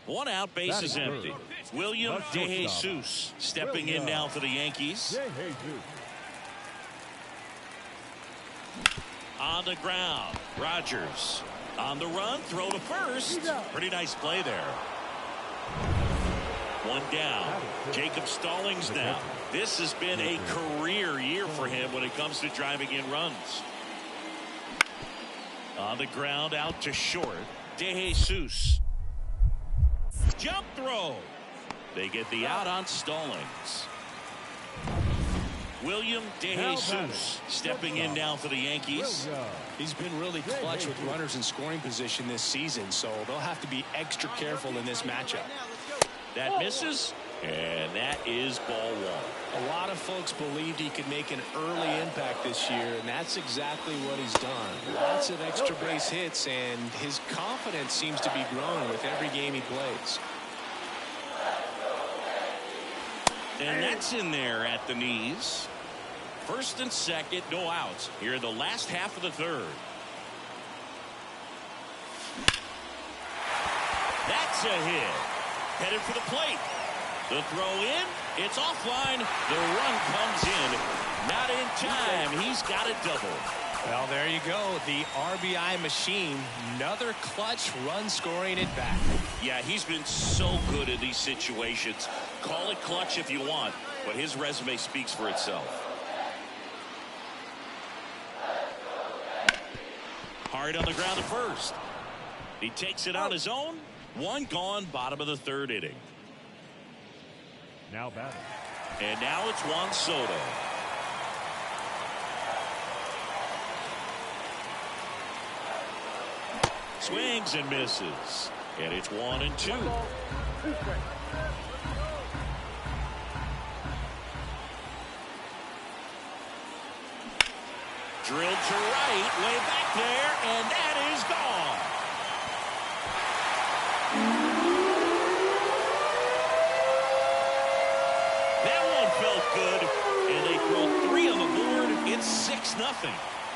One out, base is empty. William DeJesus stepping in now for the Yankees. On the ground, Rogers on the run, throw to first. Pretty nice play there. One down. Jacob Stallings now. This has been a career year for him when it comes to driving in runs. On the ground, out to short. DeJesus. Jump throw. They get the out on Stallings. William DeJesus stepping in now for the Yankees. He's been really clutch with runners in scoring position this season, so they'll have to be extra careful in this matchup. That misses, and that is ball one. A lot of folks believed he could make an early impact this year, and that's exactly what he's done. Lots of extra base hits, and his confidence seems to be growing with every game he plays. And that's in there at the knees. First and second, no outs here in the last half of the third. That's a hit. Headed for the plate. The throw in. It's offline. The run comes in. Not in time. He's got a double. Well, there you go. The RBI machine. Another clutch run scoring at bat. Yeah, he's been so good in these situations. Call it clutch if you want, but his resume speaks for itself. Hard on the ground at first. He takes it on his own. One gone, bottom of the third inning. Now batting. And now it's Juan Soto. Swings and misses. And it's 1-2. Drilled to right, way back there, and that is gone. That one felt good, and they throw 3 on the board. It's 6-0.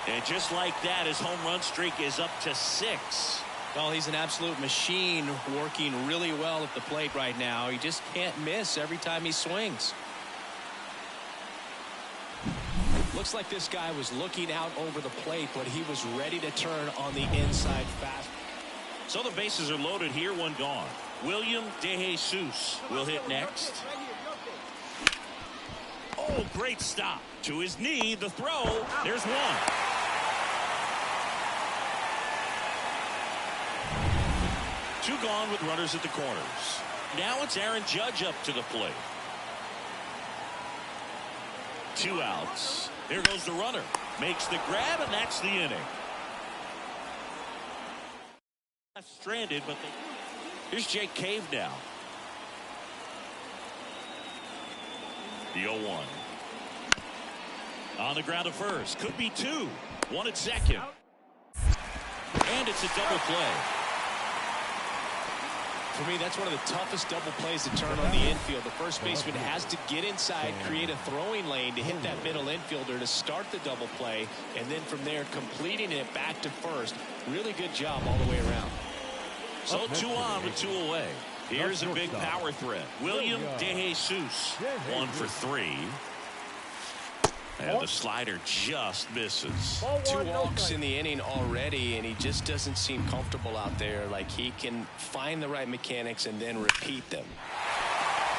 And just like that, his home run streak is up to 6. Well, he's an absolute machine, working really well at the plate right now. He just can't miss every time he swings. Looks like this guy was looking out over the plate, but he was ready to turn on the inside fast. So the bases are loaded here, one gone. William DeJesus will hit next. Oh, great stop. To his knee, the throw. There's one. Two gone with runners at the corners. Now it's Aaron Judge up to the plate. 2 outs. There goes the runner. Makes the grab, and that's the inning. Stranded, but here's Jake Cave now. The 0-1. On the ground at first. Could be 2. 1 at second. And it's a double play. For me, that's one of the toughest double plays to turn on the infield. The first baseman has to get inside, create a throwing lane to hit that middle infielder to start the double play, and then from there completing it back to first. Really good job all the way around. So 2 on with 2 away. Here's a big power threat. William DeJesus, 1 for 3. And the slider just misses. 2 walks in the inning already, and he just doesn't seem comfortable out there. Like he can find the right mechanics and then repeat them.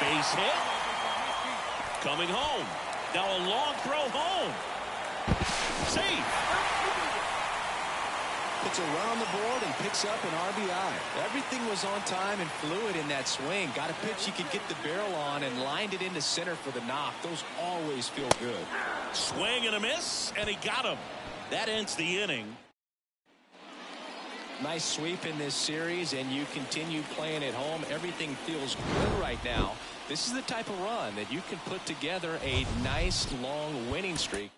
Base hit. Coming home. Now a long throw home. Safe. Puts a run on the board and picks up an RBI. Everything was on time and fluid in that swing. Got a pitch he could get the barrel on and lined it into center for the knock. Those always feel good. Swing and a miss, and he got him. That ends the inning. Nice sweep in this series, and you continue playing at home. Everything feels good right now. This is the type of run that you can put together a nice long winning streak.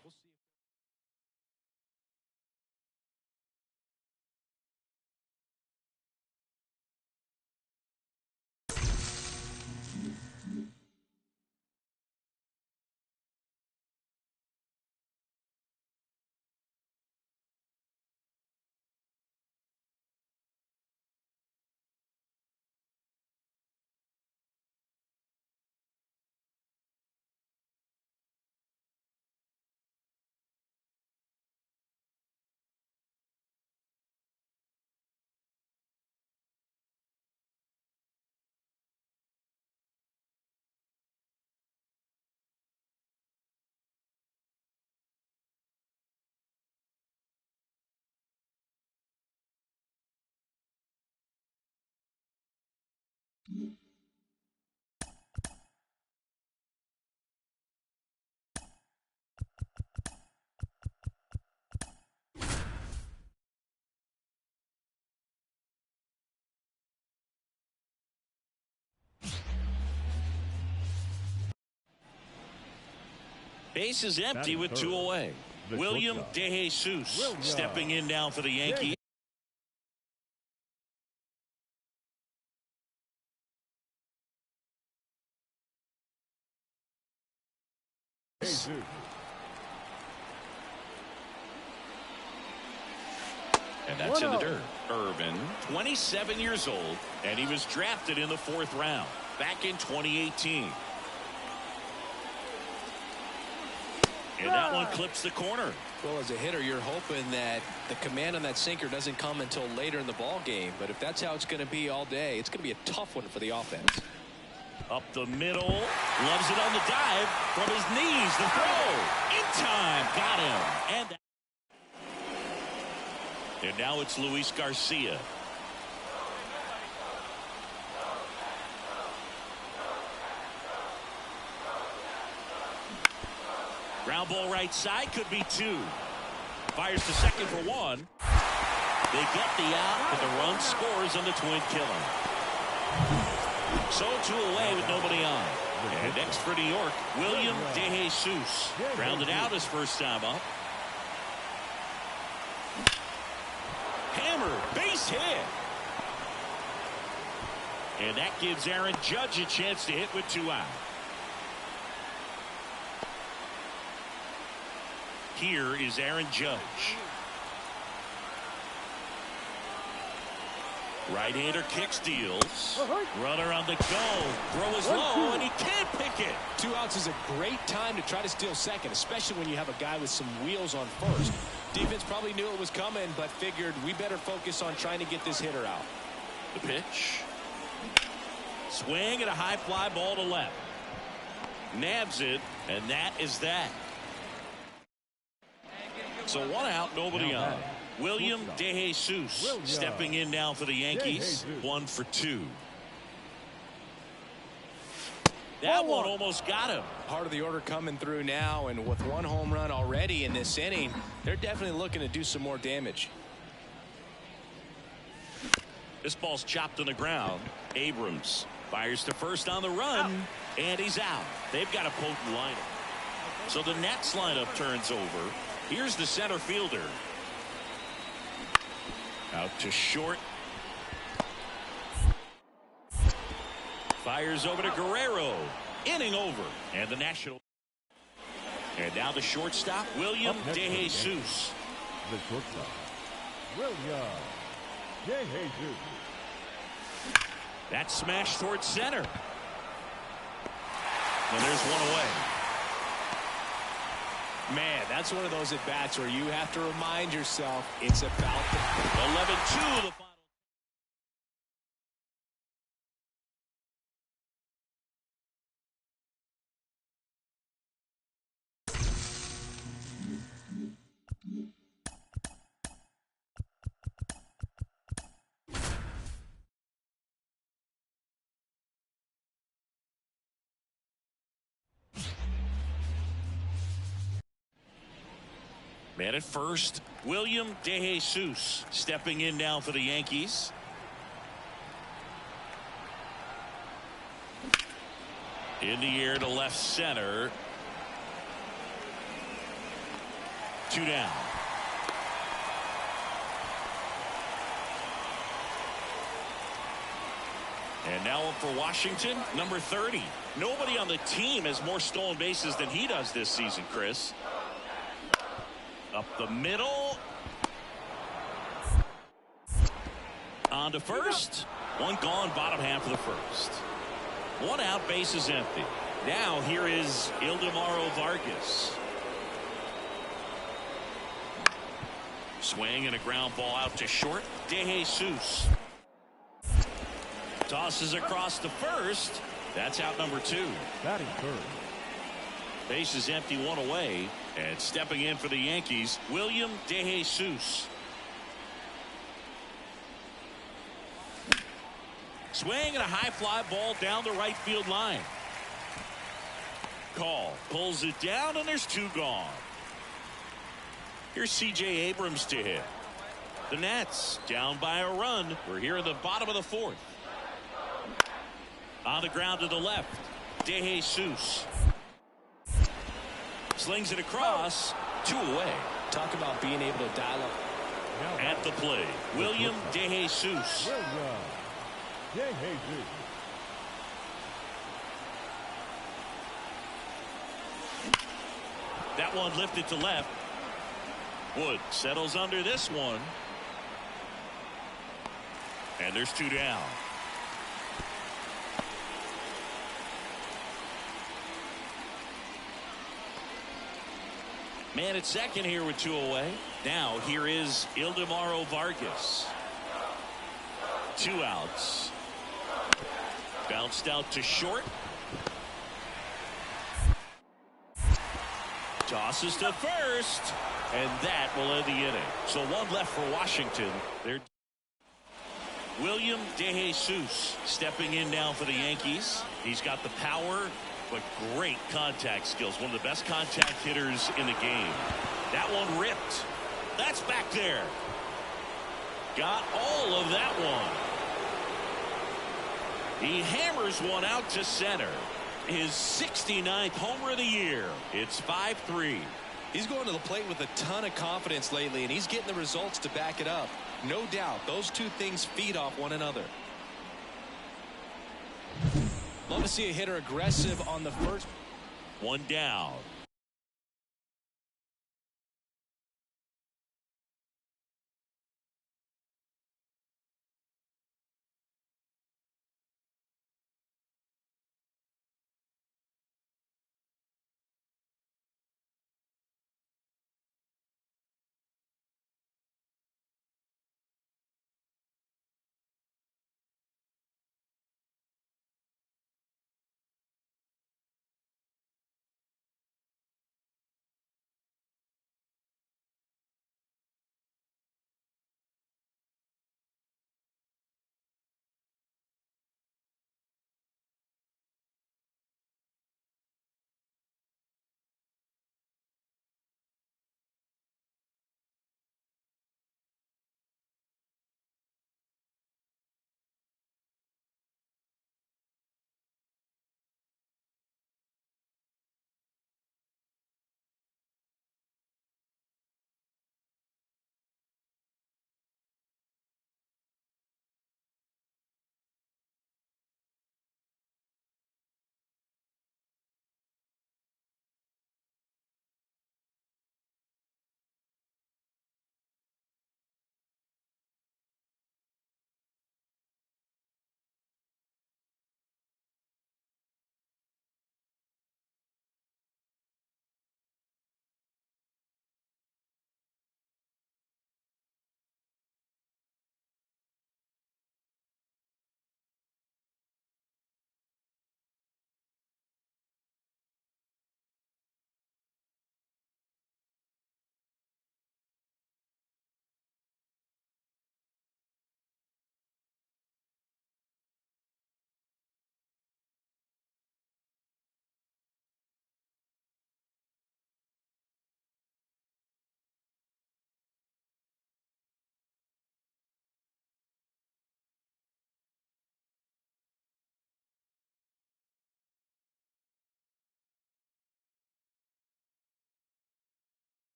Base is empty with 2 away. William DeJesus stepping in now for the Yankees. And that's in the dirt. Irvin, 27 years old, and he was drafted in the 4th round back in 2018. And that one clips the corner. Well, as a hitter, you're hoping that the command on that sinker doesn't come until later in the ball game. But if that's how it's going to be all day, it's going to be a tough one for the offense. Up the middle, loves it on the dive from his knees. The throw in time, got him. And now it's Luis Garcia. Ground ball right side, could be 2. Fires to second for 1. They get the out, but the run scores on the twin killer. So 2 away with nobody on. And next for New York, William DeJesus. Grounded out his first time up. Hammer, base hit. And that gives Aaron Judge a chance to hit with 2 out. Here is Aaron Judge. Right-hander kicks, deals. Runner on the go. Throw is low, and he can't pick it. 2 outs is a great time to try to steal second, especially when you have a guy with some wheels on first. Defense probably knew it was coming, but figured we better focus on trying to get this hitter out. The pitch. Swing and a high fly ball to left. Nabs it, and that is that. So 1 out, nobody on. William DeJesus stepping in now for the Yankees. 1 for 2. That one almost got him. Part of the order coming through now, and with 1 home run already in this inning, they're definitely looking to do some more damage. This ball's chopped on the ground. Abrams fires to first on the run, and he's out. They've got a potent lineup. So the Nats lineup turns over. Here's the center fielder. Out to short. Fires over to Guerrero. Inning over. And the National. And now the shortstop, William DeJesus. The shortstop, William DeJesus. That smash towards center. And there's 1 away. Man, that's one of those at-bats where you have to remind yourself it's about the 11-2 the final. Man at first, William DeJesus stepping in now for the Yankees. In the air to left center. 2 down. And now up for Washington, number 30. Nobody on the team has more stolen bases than he does this season, Chris. Up the middle. On to first. 1 gone, bottom half of the first. 1 out, base is empty. Now here is Ildemaro Vargas. Swing and a ground ball out to short. DeJesus. Tosses across to first. That's out number 2. Batting third. Base is empty, 1 away. And stepping in for the Yankees, William DeJesus. Swing and a high fly ball down the right field line. Call. Pulls it down, and there's 2 gone. Here's C.J. Abrams to hit. The Nats down by a run. We're here in the bottom of the 4th. On the ground to the left. DeJesus. Slings it across. 2 away. Talk about being able to dial up. Now At the plate, William DeJesus. William DeJesus. That one lifted to left. Wood settles under this one. And there's 2 down. Man at second here with 2 away. Now here is Ildemaro Vargas. 2 outs. Bounced out to short. Tosses to first. And that will end the inning. So 1 left for Washington. They're William DeJesus stepping in now for the Yankees. He's got the power, but great contact skills. One of the best contact hitters in the game. That one ripped. That's back there. Got all of that one. He hammers one out to center. His 69th homer of the year. It's 5-3. He's going to the plate with a ton of confidence lately, and he's getting the results to back it up. No doubt, those 2 things feed off one another. Love to see a hitter aggressive on the first. 1 down.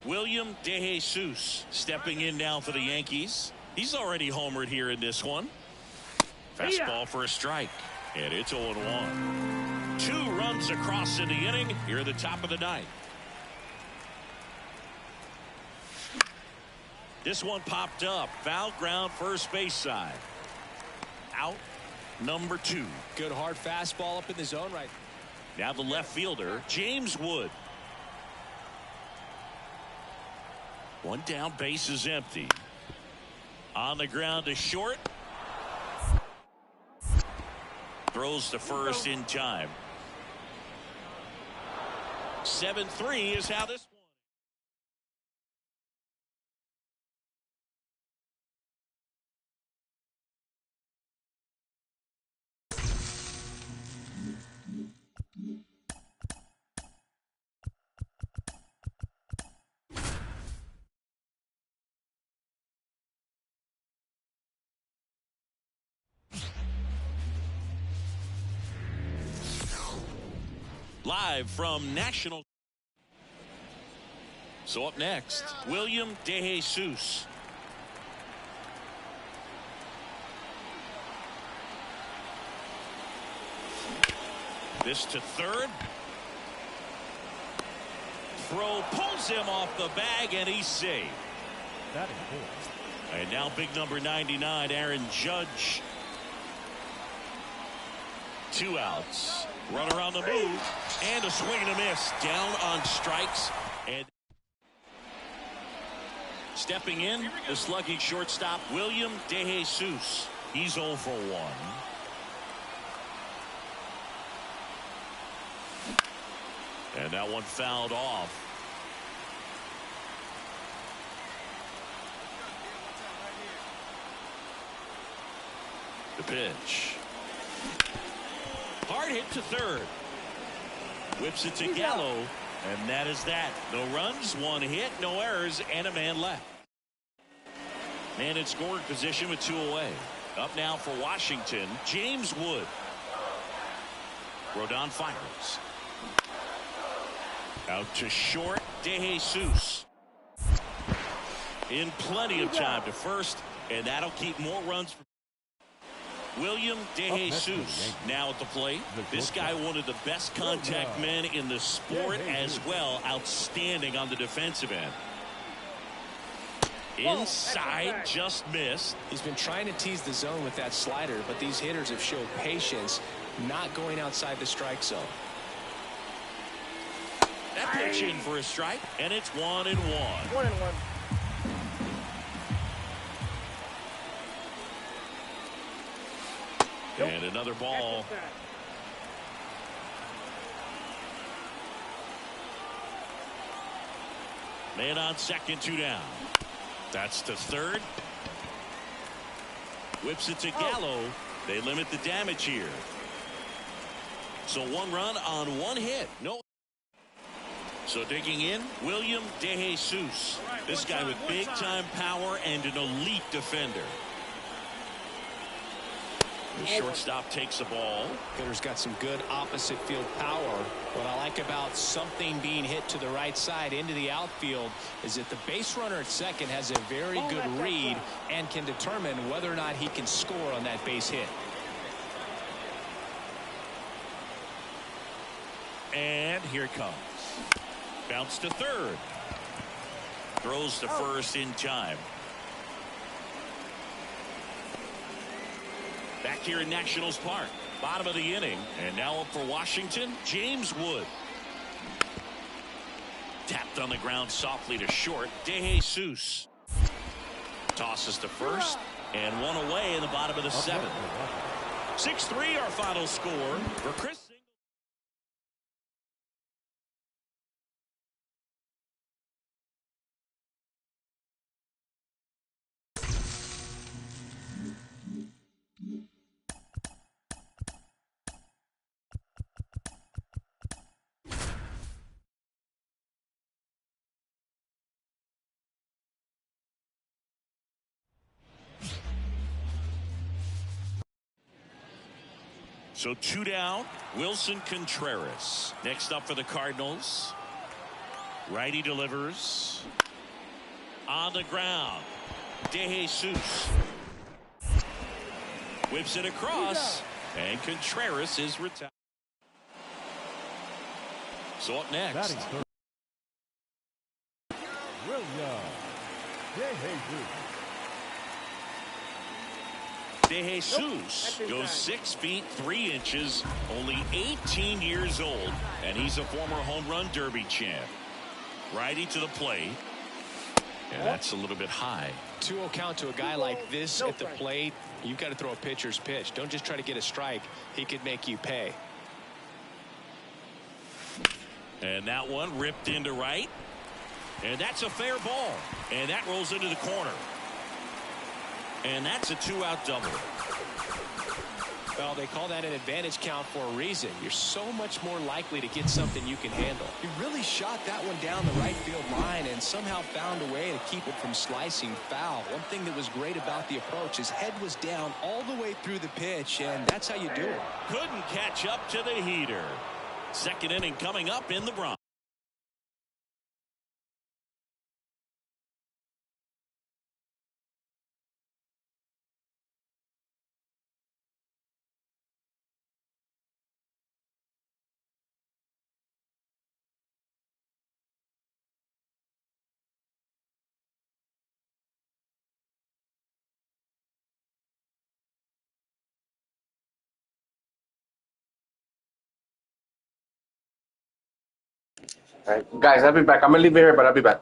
William DeJesus stepping in now for the Yankees. He's already homered here in this one. Fastball for a strike. And it's 0-1. 2 runs across in the inning here at the top of the ninth. This one popped up. Foul ground, first base side. Out number 2. Good hard fastball up in the zone right. Now the left fielder, James Wood. One down, base is empty. On the ground to short. Throws to first in time. 7-3 is how this one. Live from National. So up next, William DeJesus. This to third. Throw pulls him off the bag, and he's safe. That is cool. And now big number 99, Aaron Judge. 2 outs. Runner on the move, and a swing and a miss. Down on strikes, and stepping in, the slugging shortstop, William DeJesus. He's 0 for 1. And that one fouled off. The pitch. Hard hit to third. Whips it to Gallo, and that is that. No runs, 1 hit, no errors, and a man left. Man in scoring position with 2 away. Up now for Washington, James Wood. Rodon fires. Out to short, DeJesus. In plenty of time to first, and that'll keep more runs for William DeJesus now at the plate. This guy, one of the best contact men in the sport as well. Outstanding on the defensive end. Inside, just missed. He's been trying to tease the zone with that slider, but these hitters have showed patience, not going outside the strike zone. That pitch in for a strike, and it's 1-1. 1-1. And another ball. Man on second, 2 down. That's to third. Whips it to Gallo. They limit the damage here. So 1 run on 1 hit. No. So digging in, William DeJesus. This guy with big-time power and an elite defender. The shortstop takes the ball. Hitter's got some good opposite field power. What I like about something being hit to the right side into the outfield is that the base runner at second has a very good read and can determine whether or not he can score on that base hit. And here it comes. Bounce to third. Throws to first in time. Back here in Nationals Park. Bottom of the inning. And now up for Washington, James Wood. Tapped on the ground softly to short. DeJesus. Tosses to first. And 1 away in the bottom of the 7th. 6-3 our final score for Chris. So 2 down, Wilson Contreras. Next up for the Cardinals, Righty delivers. On the ground. De Jesus. Whips it across. And Contreras is retired. So up next. Batting third. William. De Jesus goes 6 feet 3 inches, only 18 years old, and he's a former home run derby champ. Righty to the plate. And that's a little bit high. 2-0 count to a guy like this at the plate. You've got to throw a pitcher's pitch. Don't just try to get a strike. He could make you pay. And that one ripped into right. And that's a fair ball. And that rolls into the corner. And that's a 2-out double. Well, they call that an advantage count for a reason. You're so much more likely to get something you can handle. He really shot that one down the right field line and somehow found a way to keep it from slicing foul. One thing that was great about the approach, his head was down all the way through the pitch, and that's how you do it. Couldn't catch up to the heater. Second inning coming up in the Bronx. All right, guys, I'll be back. I'm gonna leave it here, but I'll be back.